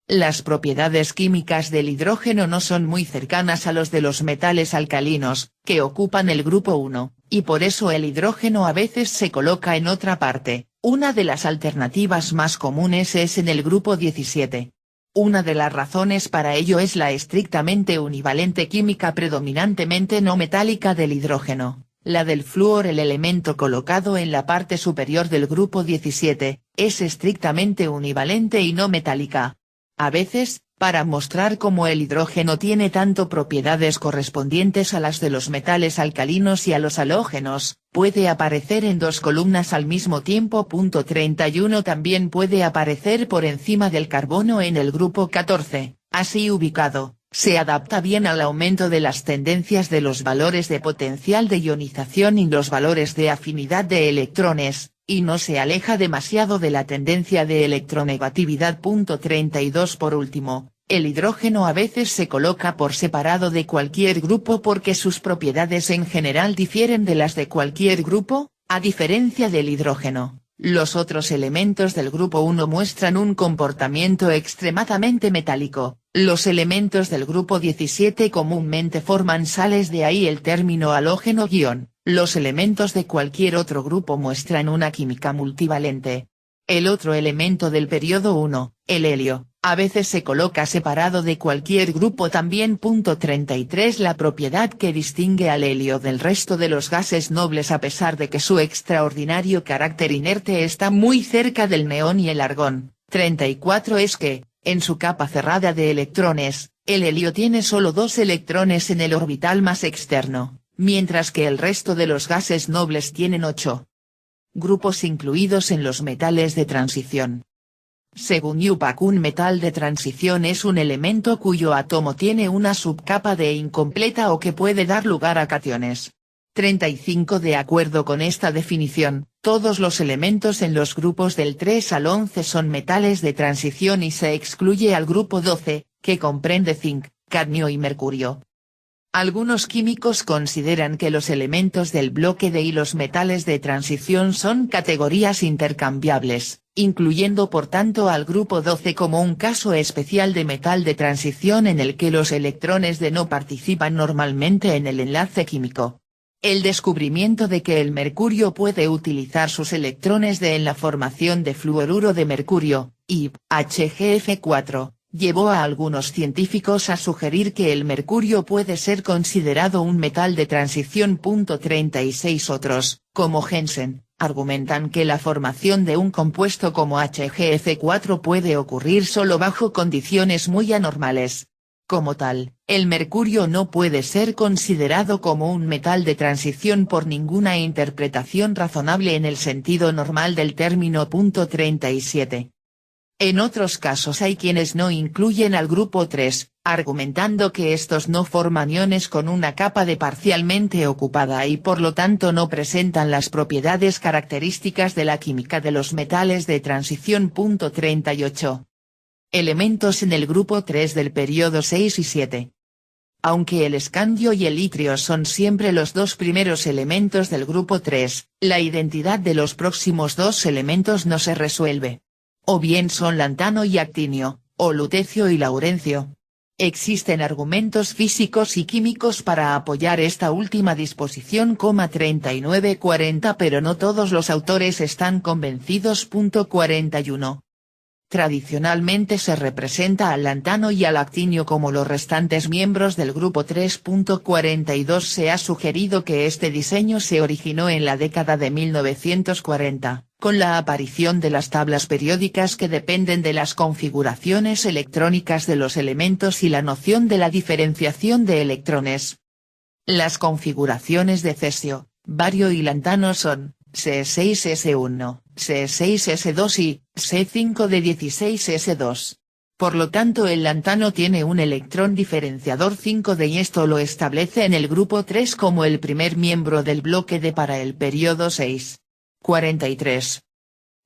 [SPEAKER 1] Las propiedades químicas del hidrógeno no son muy cercanas a los de los metales alcalinos, que ocupan el grupo 1, y por eso el hidrógeno a veces se coloca en otra parte. Una de las alternativas más comunes es en el grupo 17. Una de las razones para ello es la estrictamente univalente química predominantemente no metálica del hidrógeno, La del flúor, el elemento colocado en la parte superior del grupo 17, es estrictamente univalente y no metálica. A veces, para mostrar cómo el hidrógeno tiene tanto propiedades correspondientes a las de los metales alcalinos y a los halógenos, puede aparecer en dos columnas al mismo tiempo. 31 También puede aparecer por encima del carbono en el grupo 14, así ubicado. Se adapta bien al aumento de las tendencias de los valores de potencial de ionización y los valores de afinidad de electrones, y no se aleja demasiado de la tendencia de electronegatividad. 32 Por último, el hidrógeno a veces se coloca por separado de cualquier grupo porque sus propiedades en general difieren de las de cualquier grupo, a diferencia del hidrógeno. Los otros elementos del grupo 1 muestran un comportamiento extremadamente metálico. Los elementos del grupo 17 comúnmente forman sales, de ahí el término halógeno-guión. Los elementos de cualquier otro grupo muestran una química multivalente. El otro elemento del periodo 1, el helio, a veces se coloca separado de cualquier grupo también. 33 La propiedad que distingue al helio del resto de los gases nobles, a pesar de que su extraordinario carácter inerte está muy cerca del neón y el argón. 34 Es que, en su capa cerrada de electrones, el helio tiene solo 2 electrones en el orbital más externo, mientras que el resto de los gases nobles tienen 8 grupos incluidos en los metales de transición. Según Yupak, un metal de transición es un elemento cuyo átomo tiene una subcapa de incompleta o que puede dar lugar a cationes. 35 De acuerdo con esta definición, todos los elementos en los grupos del 3 al 11 son metales de transición y se excluye al grupo 12, que comprende zinc, cadmio y mercurio. Algunos químicos consideran que los elementos del bloque D y los metales de transición son categorías intercambiables, incluyendo por tanto al grupo 12 como un caso especial de metal de transición en el que los electrones D no participan normalmente en el enlace químico. El descubrimiento de que el mercurio puede utilizar sus electrones D en la formación de fluoruro de mercurio, y HgF4, llevó a algunos científicos a sugerir que el mercurio puede ser considerado un metal de transición. 36 Otros, como Jensen, argumentan que la formación de un compuesto como HgF4 puede ocurrir solo bajo condiciones muy anormales. Como tal, el mercurio no puede ser considerado como un metal de transición por ninguna interpretación razonable en el sentido normal del término. 37. En otros casos hay quienes no incluyen al grupo 3, argumentando que estos no forman iones con una capa D parcialmente ocupada y por lo tanto no presentan las propiedades características de la química de los metales de transición. 38. Elementos en el grupo 3 del periodo 6 y 7. Aunque el escandio y el itrio son siempre los dos primeros elementos del grupo 3, la identidad de los próximos dos elementos no se resuelve. O bien son lantano y actinio, o lutecio y laurencio. Existen argumentos físicos y químicos para apoyar esta última disposición. 39-40 Pero no todos los autores están convencidos. 41. Tradicionalmente se representa al lantano y al actinio como los restantes miembros del grupo 3. 42 Se ha sugerido que este diseño se originó en la década de 1940, con la aparición de las tablas periódicas que dependen de las configuraciones electrónicas de los elementos y la noción de la diferenciación de electrones. Las configuraciones de cesio, bario y lantano son C6S1, C6S2 y C5 de 16S2. Por lo tanto el lantano tiene un electrón diferenciador 5D y esto lo establece en el grupo 3 como el primer miembro del bloque D para el periodo 6. 43.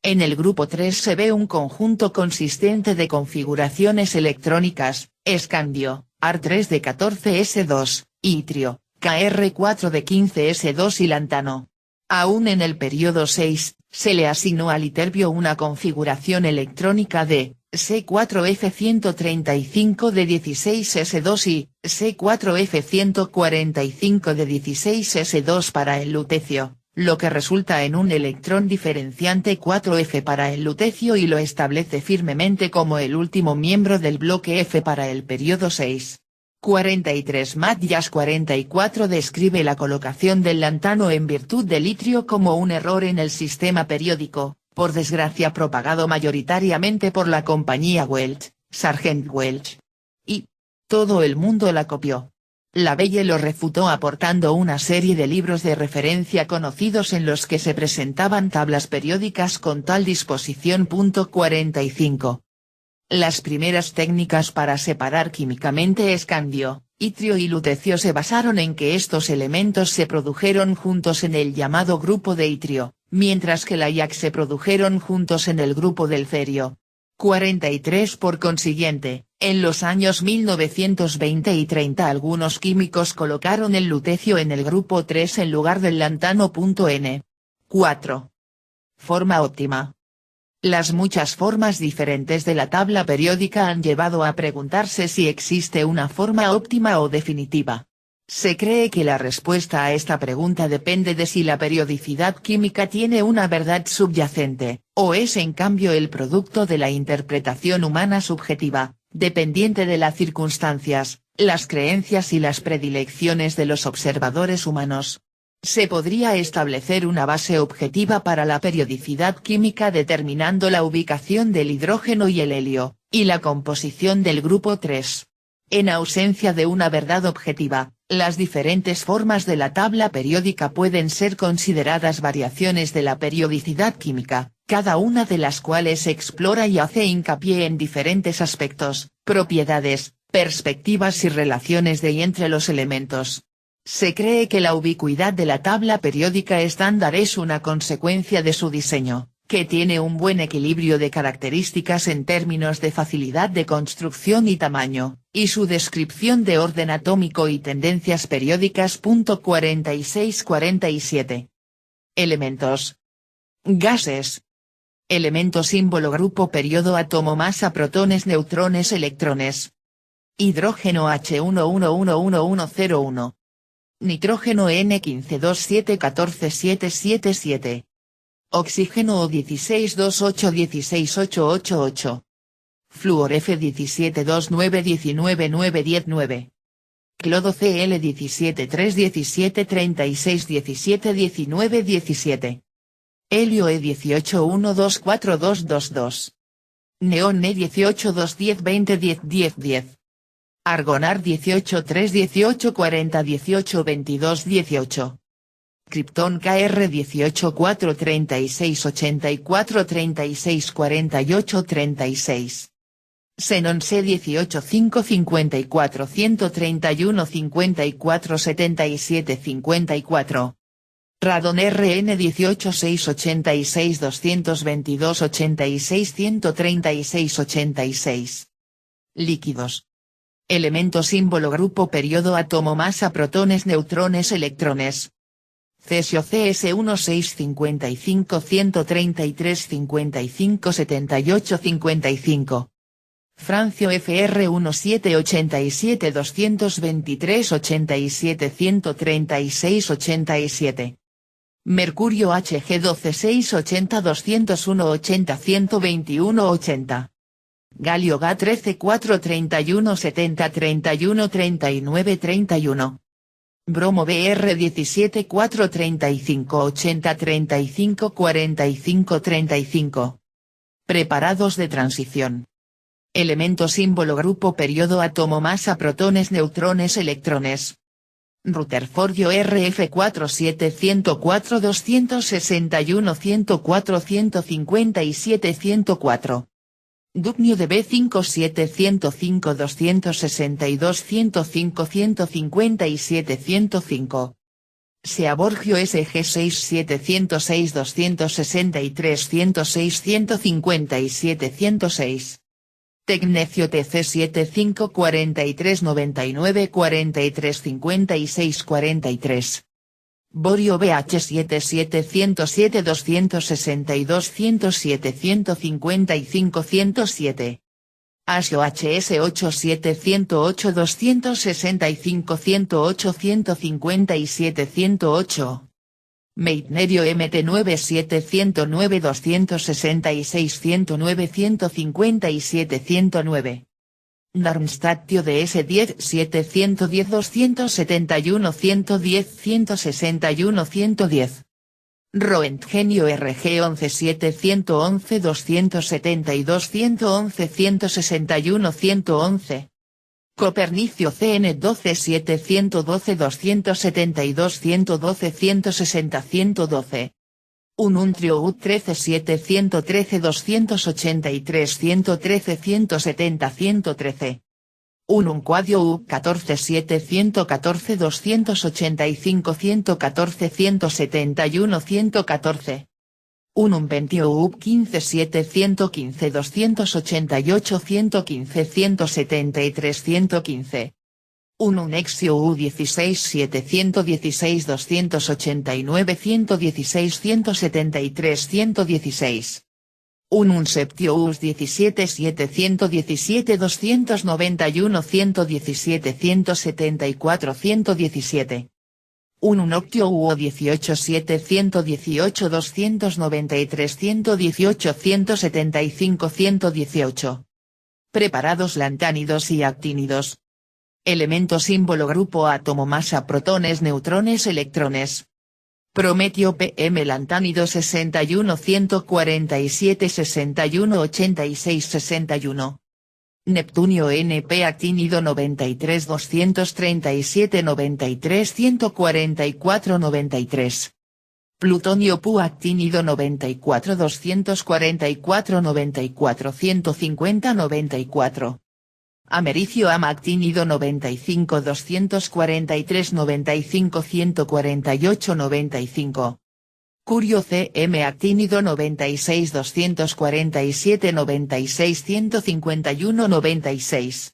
[SPEAKER 1] En el grupo 3 se ve un conjunto consistente de configuraciones electrónicas, escandio, Ar3 de 14S2, itrio, Kr4 de 15S2 y lantano. Aún en el periodo 6, se le asignó al iterbio una configuración electrónica de C4F135 de 16S2 y C4F145 de 16S2 para el lutecio, lo que resulta en un electrón diferenciante 4F para el lutecio y lo establece firmemente como el último miembro del bloque F para el periodo 6. 43 Matías 44 describe la colocación del lantano en virtud del itrio como un error en el sistema periódico, por desgracia propagado mayoritariamente por la compañía Welch, Sargent Welch. Y todo el mundo la copió. Lavelle lo refutó aportando una serie de libros de referencia conocidos en los que se presentaban tablas periódicas con tal disposición. 45. Las primeras técnicas para separar químicamente escandio, itrio y lutecio se basaron en que estos elementos se produjeron juntos en el llamado grupo de itrio, mientras que la IAC se produjeron juntos en el grupo del cerio. 43 Por consiguiente, en los años 1920 y 30 algunos químicos colocaron el lutecio en el grupo 3 en lugar del lantano. N. 4. Forma óptima. Las muchas formas diferentes de la tabla periódica han llevado a preguntarse si existe una forma óptima o definitiva. Se cree que la respuesta a esta pregunta depende de si la periodicidad química tiene una verdad subyacente, o es en cambio el producto de la interpretación humana subjetiva, dependiente de las circunstancias, las creencias y las predilecciones de los observadores humanos. Se podría establecer una base objetiva para la periodicidad química determinando la ubicación del hidrógeno y el helio, y la composición del grupo 3. En ausencia de una verdad objetiva, las diferentes formas de la tabla periódica pueden ser consideradas variaciones de la periodicidad química, cada una de las cuales explora y hace hincapié en diferentes aspectos, propiedades, perspectivas y relaciones de y entre los elementos. Se cree que la ubicuidad de la tabla periódica estándar es una consecuencia de su diseño, que tiene un buen equilibrio de características en términos de facilidad de construcción y tamaño, y su descripción de orden atómico y tendencias periódicas. 46-47. Elementos. Gases. Elemento símbolo grupo periodo átomo masa protones neutrones electrones. Hidrógeno H1111101. Nitrógeno N152714777. Oxígeno O162816888. Fluor F172919919. Clodo Cl1731736171917. Helio E181242222. Neón E1821020101010. Argonar 18-3-18-40-18-22-18. Krypton KR 18-4-36-84-36-48-36. Xenón C 18-5-54-131-54-77-54. Radon RN 18-6-86-222-86-136-136-86. Líquidos. Elemento símbolo grupo periodo átomo masa protones neutrones electrones. Cesio CS16-55-133-55-78-55. Francio FR 1787-223-87-136-87. Mercurio HG 12-680-201-80-121-80. Galio GA 13-4-31-70-31-39-31. Bromo BR 17-4-35-80-35-45-45-35. Preparados de transición. Elemento símbolo grupo periodo átomo masa protones neutrones electrones. Rutherfordio RF 47-104-261-104-157-104. Dubnio de B57-105-262-105-157-105. Seaborgio SG 67-106-263-106-157-106. Tecnecio TC 75-43-99-43-56-43. Borio BH 77-102-107-155-107. Asio HS 87-108-265-108-157-108. Meitnerio MT 97-109-266-109-157-109. Darmstadt DS 10 7 110 271 110 161 110. Roentgenio RG 11 7 111 272 111 161 111. Copernicio CN 12 7 112 272 112 160 112. Ununtrio U 13 7 113 283 113 170 113. Ununquadio U 14 7 114 285 114 171 114. Unumventio U 15 7 115 288 115 173 115. Ununexio U 16 7 116 289 116 173 116. Ununseptio US 17 7 117 291 117 174 117. Ununoctio UO 18 7 118 293 118 175 118. Preparados lantánidos y actínidos. Elemento símbolo grupo átomo masa protones neutrones electrones. Prometio PM lantánido 61 147 61 86 61. Neptunio NP actínido 93 237 93 144 93. Plutonio Pu actínido 94 244 94 150 94. Americio Am actínido 95 243 95 148 95. Curio CM actínido 96 247 96 151 96.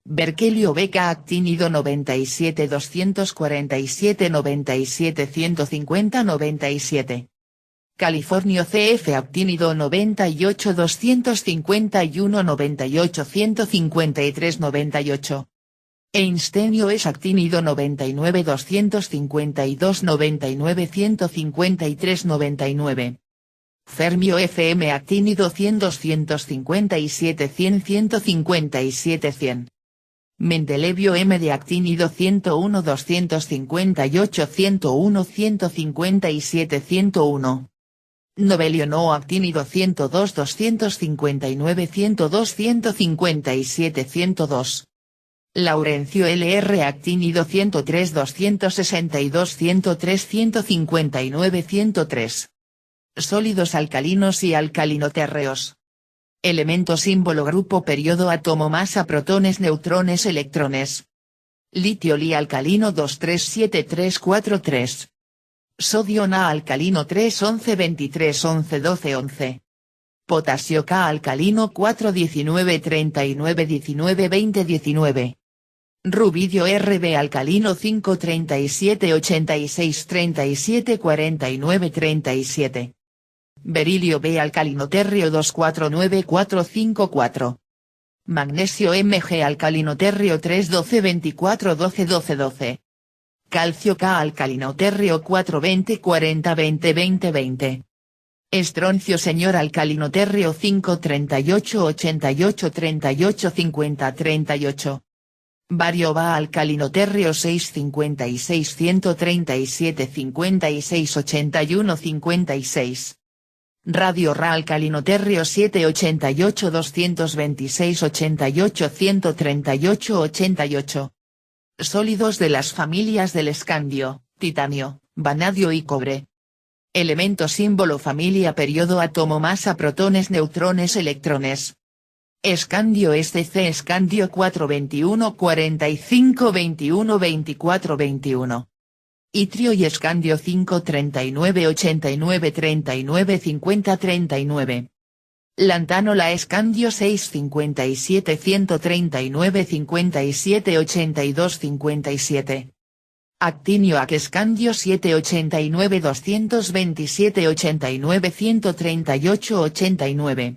[SPEAKER 1] Berkelio Beca actínido 97 247 97 150 97. Californio CF actínido 98 251 98 153 98. Einsteinio es actínido 99 252 99 153 99. Fermio FM actínido 100 257 100 157 100. Mendelevio M de actínido 101 258 101 157 101. Novelio No actínido 102 259 102 157 102. Laurencio LR actínido 103 262 103 159 103. Sólidos alcalinos y alcalinotérreos. Elemento símbolo grupo periodo átomo masa protones neutrones electrones. Litio Li alcalino 237343. Sodio Na alcalino 311 23 11 12 11. Potasio K alcalino 419 39 19 20 19. Rubidio RB alcalino 537 86 37 49 37. Berilio B alcalinoterrio 249454. Magnesio Mg alcalinoterrio 312 24 12 12 12. Calcio K alcalinoterrio 420 40 20 20 20. Estroncio señor alcalinoterrio 538 88 38 50 38. Bario Va alcalinoterrio 656 137 56 81 56. Radio Ra alcalinoterrio 788 226 88 138 88. Sólidos de las familias del escandio, titanio, vanadio y cobre. Elemento símbolo familia periodo átomo masa protones neutrones electrones. Escandio SC escandio 421 45 21 24 21. Itrio y escandio 539 89 39 50 39. Lantano la escandio 657 139 57 82 57. Actinio ac escandio 789 227 89 138 89.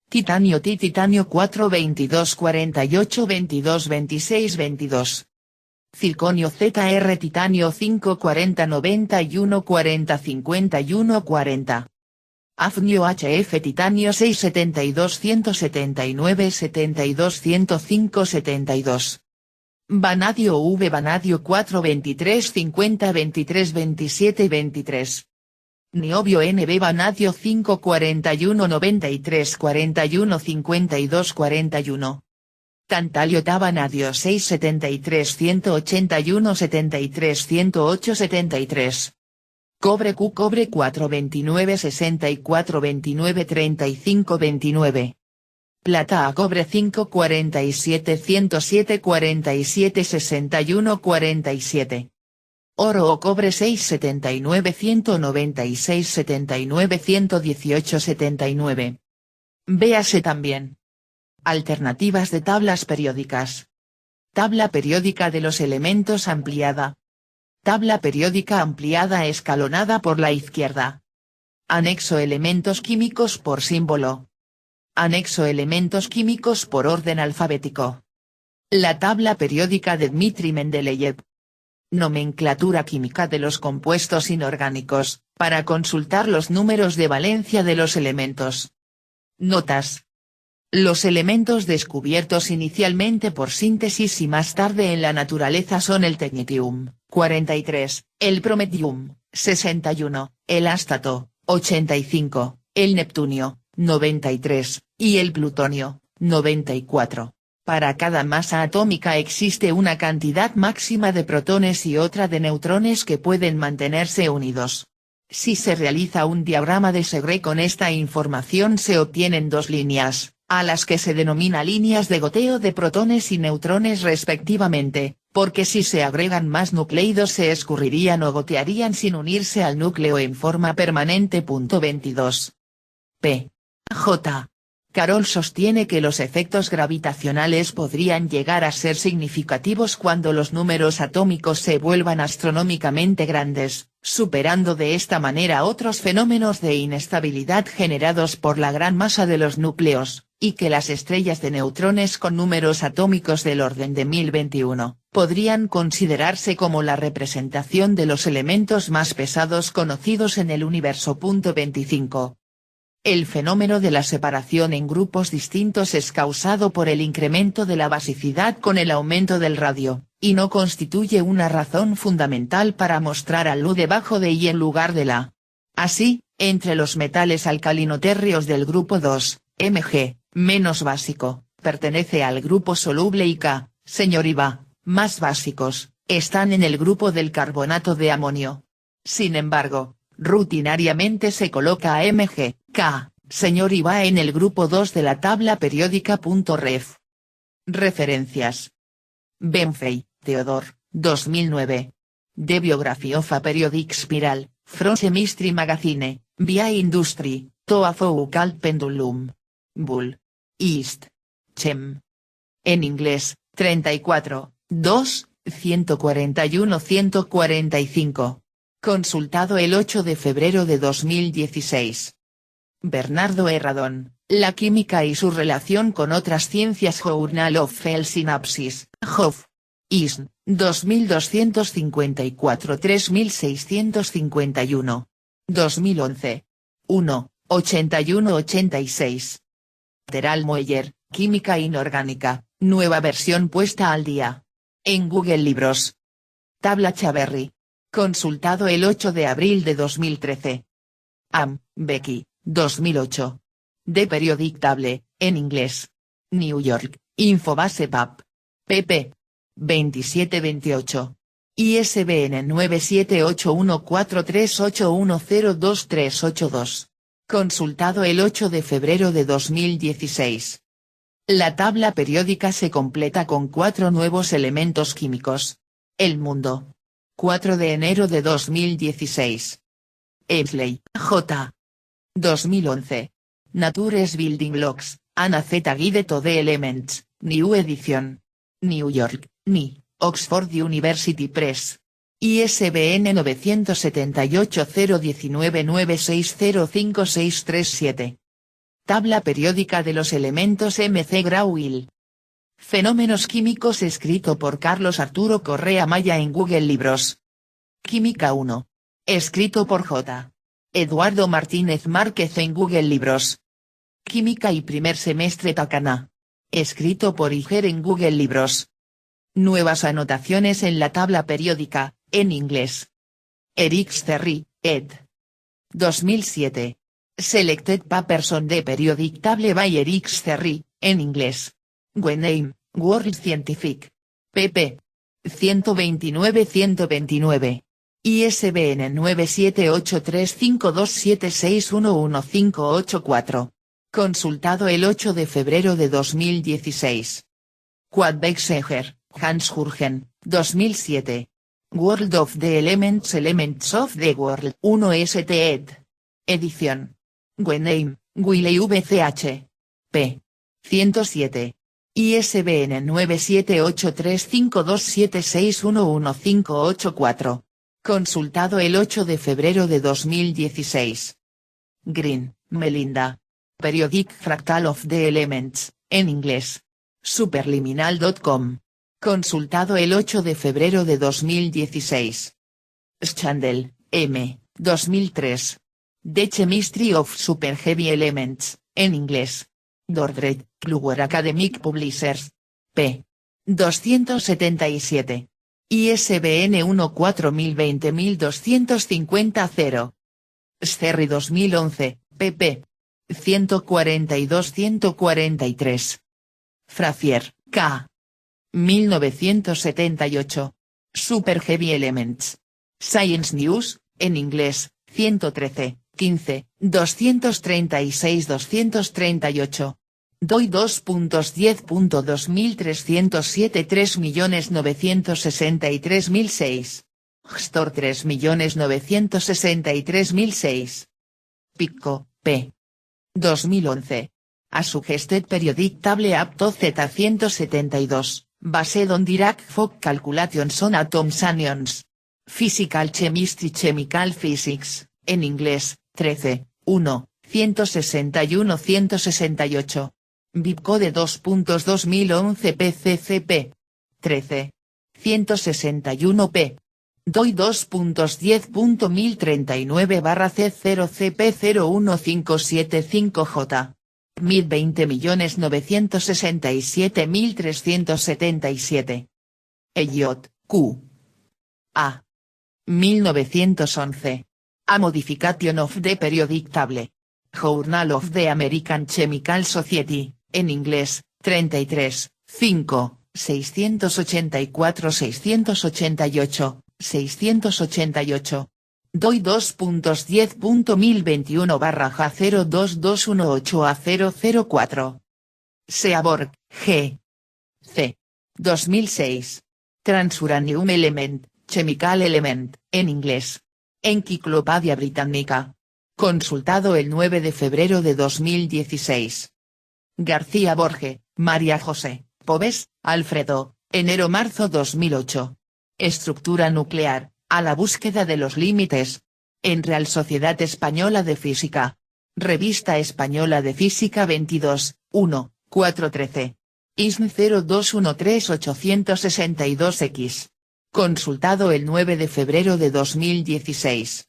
[SPEAKER 1] Titanio titanio 422 48 22 26 22. Circonio ZR titanio 540 91 40 51 40. Hafnio HF titanio 672 179 72 105 72. Vanadio V vanadio 4 23 50 23 27 23. Niobio NB vanadio 5 41 93 41 52 41. Tantalio Ta vanadio 6 73 181 73 108 73. Cobre Q cobre 4 29 64 29 35 29. Plata a cobre 5 47 107 47 61 47. Oro o cobre 6 79 196 79 118 79. Véase también. Alternativas de tablas periódicas. Tabla periódica de los elementos ampliada. Tabla periódica ampliada escalonada por la izquierda. Anexo elementos químicos por símbolo. Anexo elementos químicos por orden alfabético. La tabla periódica de Dmitri Mendeleev. Nomenclatura química de los compuestos inorgánicos, para consultar los números de valencia de los elementos. Notas. Los elementos descubiertos inicialmente por síntesis y más tarde en la naturaleza son el technetium, 43, el prometium, 61, el ástato, 85, el neptunio, 93, y el plutonio, 94. Para cada masa atómica existe una cantidad máxima de protones y otra de neutrones que pueden mantenerse unidos. Si se realiza un diagrama de Segre con esta información se obtienen dos líneas, a las que se denomina líneas de goteo de protones y neutrones respectivamente, porque si se agregan más nucleidos se escurrirían o gotearían sin unirse al núcleo en forma permanente. 22. P. J. Carroll sostiene que los efectos gravitacionales podrían llegar a ser significativos cuando los números atómicos se vuelvan astronómicamente grandes, superando de esta manera otros fenómenos de inestabilidad generados por la gran masa de los núcleos, y que las estrellas de neutrones con números atómicos del orden de 1021, podrían considerarse como la representación de los elementos más pesados conocidos en el universo. 25. El fenómeno de la separación en grupos distintos es causado por el incremento de la basicidad con el aumento del radio, y no constituye una razón fundamental para mostrar al U debajo de Y en lugar de la. Así, entre los metales alcalinotérreos del grupo 2, Mg, menos básico, pertenece al grupo soluble y K, señor Iba, más básicos, están en el grupo del carbonato de amonio. Sin embargo, rutinariamente se coloca a Mg, K, señor Iba en el grupo 2 de la tabla periódica. Ref. Referencias. Benfey, Theodore, 2009. The Biography of a Periodic Spiral, from Chemistry Magazine, via Industry, to a Focal Pendulum. Bull. East. Chem. En inglés, 34, 2, 141-145. Consultado el 8 de febrero de 2016. Bernardo Herradón, La química y su relación con otras ciencias. Journal of Cell Synapses, Hof. ISN, 2254-3651. 2011. 1, 81-86. Teral Moeller, Química Inorgánica, nueva versión puesta al día. En Google Libros. Tabla Chaverry. Consultado el 8 de abril de 2013. Am, Becky, 2008. The Periodic Table, en inglés. New York, Infobase Pub. pp. 27-28. ISBN 9781438102382. Consultado el 8 de febrero de 2016. La tabla periódica se completa con 4 nuevos elementos químicos. El Mundo. 4 de enero de 2016. Emsley, J. 2011. Nature's Building Blocks, Anna Z. Guide to the Elements, New Edition. New York, NY, Oxford University Press. ISBN 978-019-9605637. Tabla periódica de los elementos M.C. Grau-Hill. Fenómenos químicos escrito por Carlos Arturo Correa Maya en Google Libros. Química 1. Escrito por J. Eduardo Martínez Márquez en Google Libros. Química y primer semestre Takana. Escrito por Iger en Google Libros. Nuevas anotaciones en la tabla periódica, en inglés. Eric Cerri, ed. 2007. Selected Papers on the Periodic Table by Eric Cerri, en inglés. Wenheim, World Scientific. pp. 129-129. ISBN 9783527611584. Consultado el 8 de febrero de 2016. Quadbeck-Seger, Hans-Jürgen, 2007. World of the Elements of the World 1 St. ed. Edición. Wenheim, Wiley VCH. p. 107. ISBN 9783527611584. Consultado el 8 de febrero de 2016. Green, Melinda. Periodic Fractal of the Elements, en inglés. Superliminal.com. Consultado el 8 de febrero de 2016. Schandell, M. 2003. The Chemistry of Superheavy Elements, en inglés. Dordrecht, Kluwer Academic Publishers. p. 277. ISBN 1-4020-250-0. Cerri 2011, pp. 142-143. Frazier, K. 1978. Super Heavy Elements. Science News, en inglés, 113, 15, 236-238. DOI 2.10.2307 3.963.006. GSTOR 3.963.006. Pico, P. 2011. A Suggested Periodic Table up to Z172, Based on Dirac Fock Calculations on Atoms Anions. Physical Chemistry Chemical Physics, en inglés, 13, 1, 161-168. Bibcode 2.2011 PCCP. 13. 161p. DOI 2.10.1039-C0CP01575J. MID 20.967.377. Elliot, Q. A. 1911. A Modification of the Periodic Table. Journal of the American Chemical Society, en inglés, 33, 5, 684-688, 688. DOI 2.10.1021-J02218A004. Seaborg, G. C. 2006. Transuranium Element, Chemical Element, en inglés. Encyclopedia Britannica. Consultado el 9 de febrero de 2016. García Borge, María José, Pobes, Alfredo, enero-marzo 2008. Estructura nuclear, a la búsqueda de los límites. En Real Sociedad Española de Física. Revista Española de Física 22, 1, 413. ISN 0213862X. Consultado el 9 de febrero de 2016.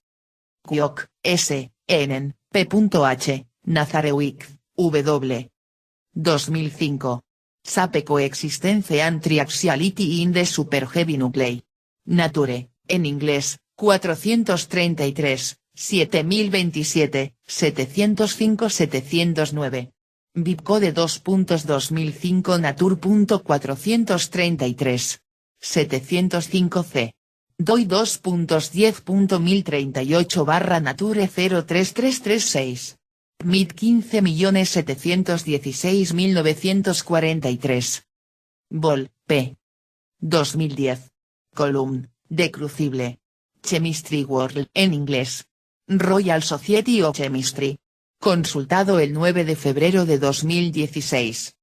[SPEAKER 1] Kwok, S. Enen, P.H., Nazarewicz, W. 2005. Sape Coexistence and Triaxiality in the Superheavy Nuclei. Nature, en inglés, 433, 7027, 705-709. Bibcode 2.2005 Nature.433. 705c. DOI 2.10.1038 Nature 03336. MID 15.716.943. Bol, P. 2010. Column, de Crucible. Chemistry World, en inglés. Royal Society of Chemistry. Consultado el 9 de febrero de 2016.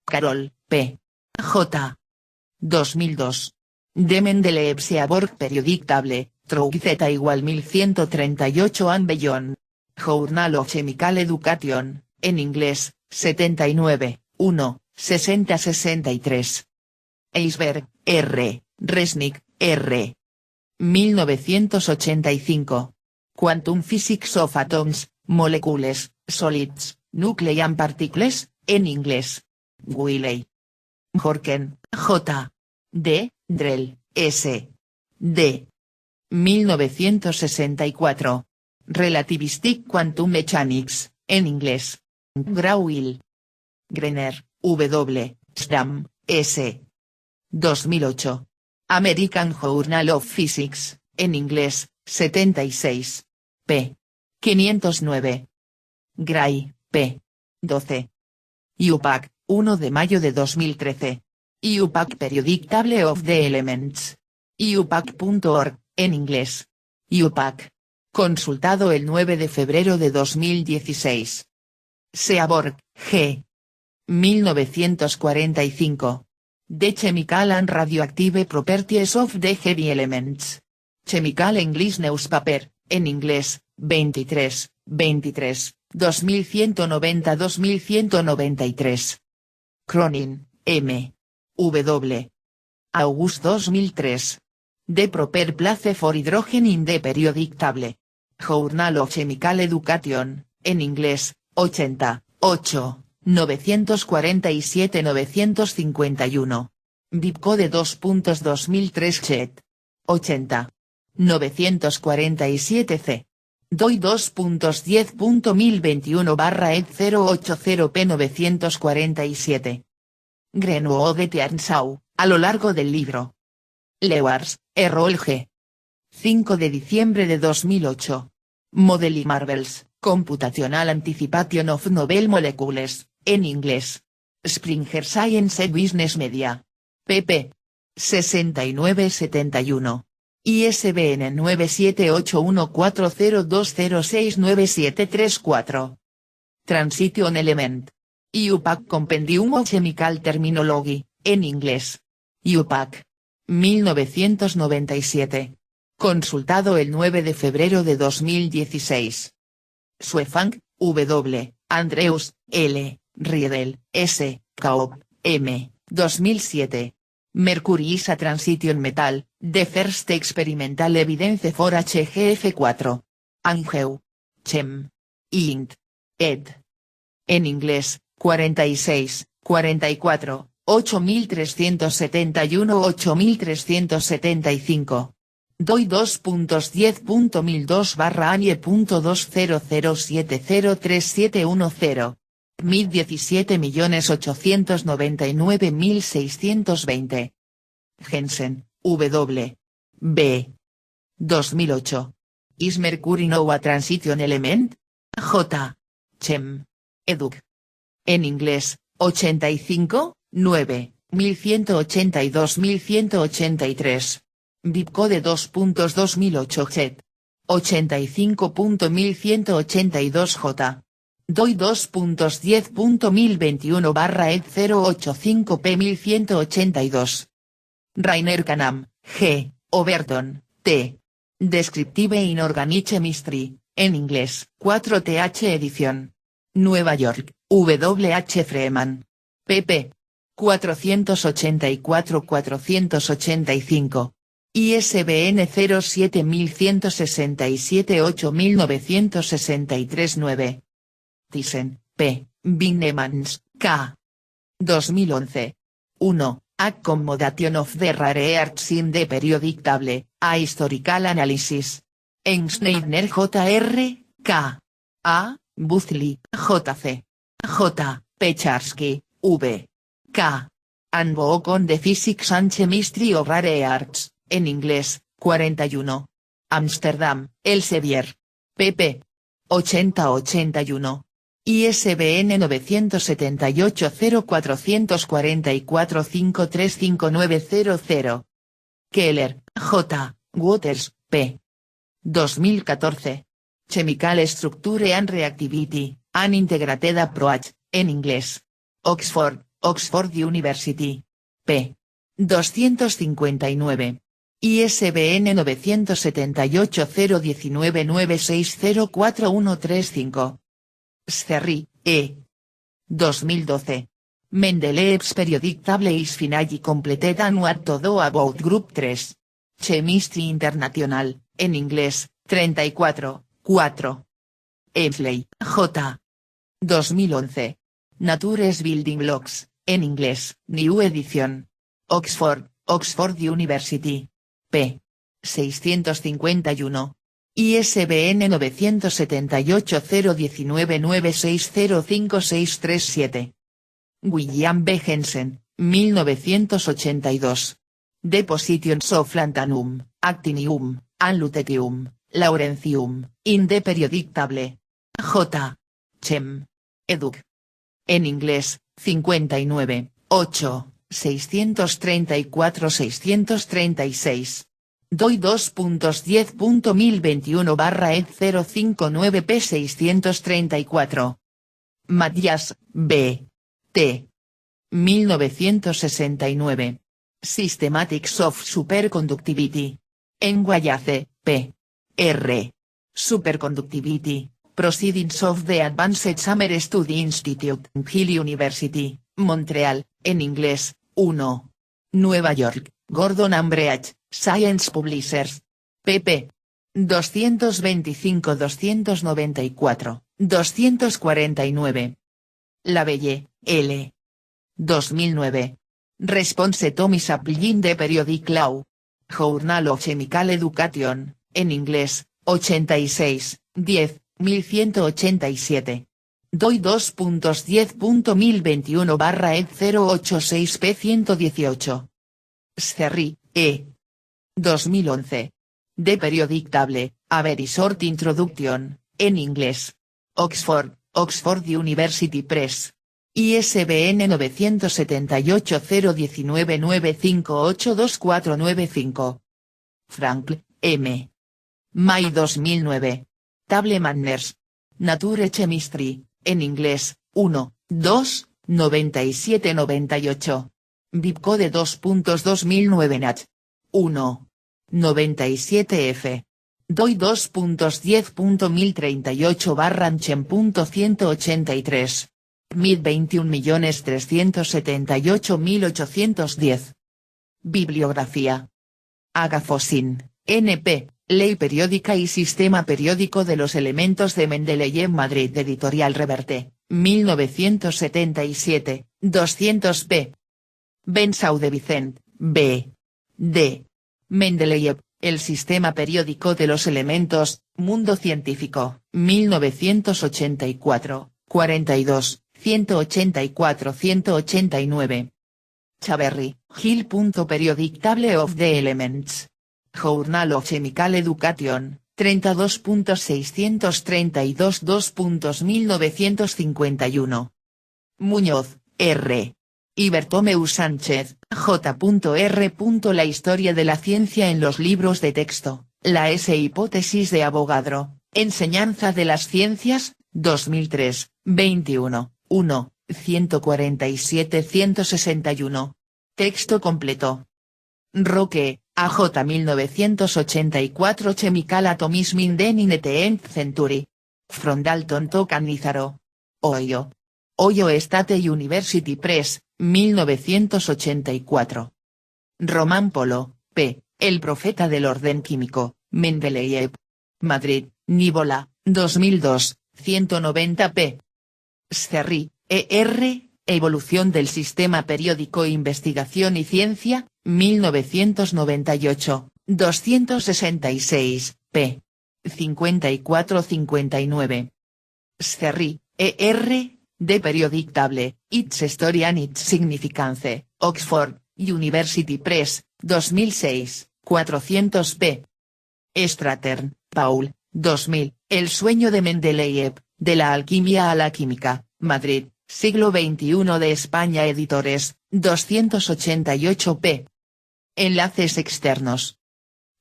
[SPEAKER 1] Carol, P. J. 2002. De Mendeleev Seaborg Periodic Table, True Z = 1138 and beyond. Journal of Chemical Education, en inglés, 79, 1, 60-63. Eisberg, R., Resnick, R. 1985. Quantum Physics of Atoms, Molecules, Solids, Nuclei and Particles, en inglés. Wiley. Horken, J. D. Drell, S. D. 1964. Relativistic Quantum Mechanics, en inglés. Grauil. Grener, W. Stam, S. 2008. American Journal of Physics, en inglés, 76. p. 509. Gray, p. 12. UPAC, 1 de mayo de 2013. UPAC Periodic Table of the Elements. UPAC.org, en inglés. UPAC. Consultado el 9 de febrero de 2016. Seaborg, G. 1945. The Chemical and Radioactive Properties of the Heavy Elements. Chemical English Newspaper, en inglés, 23, 2190-2193. Cronin, M. W. August 2003. The Proper Place for Hydrogen in the Periodic Table. Journal of Chemical Education, en inglés, 80, 8, 947-951. Bibcode 2.2003 Chet. 80. 947 c. DOI 2.10.1021/ed080p 947. Grenoud de Tiansau, a lo largo del libro. Lewars, Errol G. 5 de diciembre de 2008. Model y Marvels, Computational Anticipation of Novel Molecules, en inglés. Springer Science Business Media. pp. 6971. ISBN 9781402069734. Transition Element. UPAC Compendium of Chemical Terminology, en inglés. UPAC. 1997. Consultado el 9 de febrero de 2016. Suefang, W. Andrews, L. Riedel, S. Kaop, M. 2007. Mercury is a transition metal, the first experimental evidence for HGF4. Angeu. Chem. Int. Ed. En inglés, 46, 44, 8371-8375. DOI 2.10.2002/ANIE.2007033710. MID 17.899.620. Jensen, W. B. 2008. Is Mercury now a transition element? J. Chem. Educ. En inglés, 85, 9, 1182-1183. Bibcode 2.2008 Chet. 85.1182 J. DOI 2.10.1021/ed085p 1182. Rainer Canam, G. Overton, T. Descriptive Inorganic Chemistry, en inglés. 4th edición. Nueva York, W. H. Freeman. pp. 484-485. ISBN 07.167-8963-9. Thyssen, P. Binnemans, K. 2011. 1. Accommodation of the rare earths in the periodic table, a historical analysis. Ensneidner Jr., K. A. Buzley, J.C. J. Pecharsky, V. K. Handbook on the Physics and Chemistry of Rare Earths, en inglés, 41. Amsterdam, Elsevier. pp. 80-81. ISBN 978-0444-5359000. Keller, J. Waters, P. 2014. Chemical Structure and Reactivity, an Integrated Approach, en inglés. Oxford, Oxford University. P. 259. ISBN 978-019-9604135. Scerri, E. 2012. Mendeleev's Periodic Table is finally completed and what to do about Group 3. Chemistry International, en inglés, 34, 4. Emsley, J. 2011. Nature's Building Blocks, en inglés, New Edition. Oxford University. p. 651. ISBN 978-019-9605637. William B. Jensen, 1982. Depositions of Lanthanum, Actinium, and Lutetium, Laurentium, in the periodic table. J. Chem. Educ. En inglés, 59, 8, 634-636. DOI 2.10.1021/ed059p 634. Matías, B. T. 1969. Systematics of Superconductivity. En Guayace, P. R. Superconductivity, Proceedings of the Advanced Summer Study Institute, Hill University, Montreal, en inglés, 1. Nueva York, Gordon Ambreach, Science Publishers. pp. 225-294, 249. Lavelle, L. 2009. Response to Misapplied the Periodic Law. Journal of Chemical Education, en inglés, 86, 10, 1187. DOI 2.10.1021/ed086p 118. Scerri, E. 2011. The Periodic Table, A Very Short Introduction, en inglés. Oxford University Press. ISBN 978-019-9582495. Frankl, M. May 2009. Table Manners. Nature Chemistry, en inglés, 1, 2, 97-98. Bibcode 2.2009 Nat. 1. 97F. DOI 2.10.1038/Anchem.183. MID 21.378.810. Bibliografía. Agafosin, N.P., Ley Periódica y Sistema Periódico de los Elementos de Mendeleev Madrid Editorial Reverte, 1977, 200p. Bensau de Vicent, B. D. Mendeleev, El Sistema Periódico de los Elementos, Mundo Científico, 1984, 42, 184-189. Chaverry, Gil. Periodic Table of the Elements. Journal of Chemical Education, 32.632 2.1951. Muñoz, R. Y Bertomeu Sánchez, J.R. La historia de la ciencia en los libros de texto, la S. Hipótesis de Avogadro, Enseñanza de las Ciencias, 2003, 21, 1, 147-161. Texto completo. Roque, A.J. 1984 Chemical Atomism in the 19th Century. From Dalton to Canizaro. Ohio State University Press, 1984. Román Polo, P., El Profeta del Orden Químico, Mendeleev. Madrid, Nivola, 2002, 190p. Scerri, E.R., Evolución del Sistema Periódico Investigación y Ciencia, 1998, 266, p. 54-59. Scerri, E.R., The Periodic Table, Its Story and Its Significance, Oxford University Press, 2006, 400p. Stratern, Paul, 2000, El sueño de Mendeleev, de la alquimia a la química, Madrid, Siglo XXI de España Editores, 288p. Enlaces externos.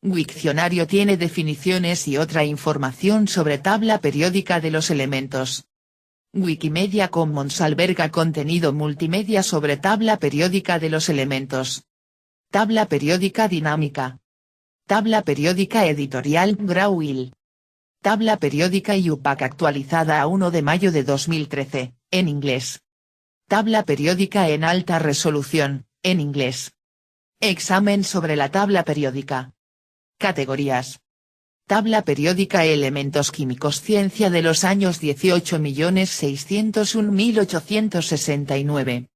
[SPEAKER 1] Wikcionario tiene definiciones y otra información sobre tabla periódica de los elementos. Wikimedia Commons alberga contenido multimedia sobre tabla periódica de los elementos. Tabla periódica dinámica. Tabla periódica editorial McGraw-Hill. Tabla periódica IUPAC actualizada a 1 de mayo de 2013, en inglés. Tabla periódica en alta resolución, en inglés. Examen sobre la tabla periódica. Categorías. Tabla periódica Elementos químicos Ciencia de los años 18.601.869.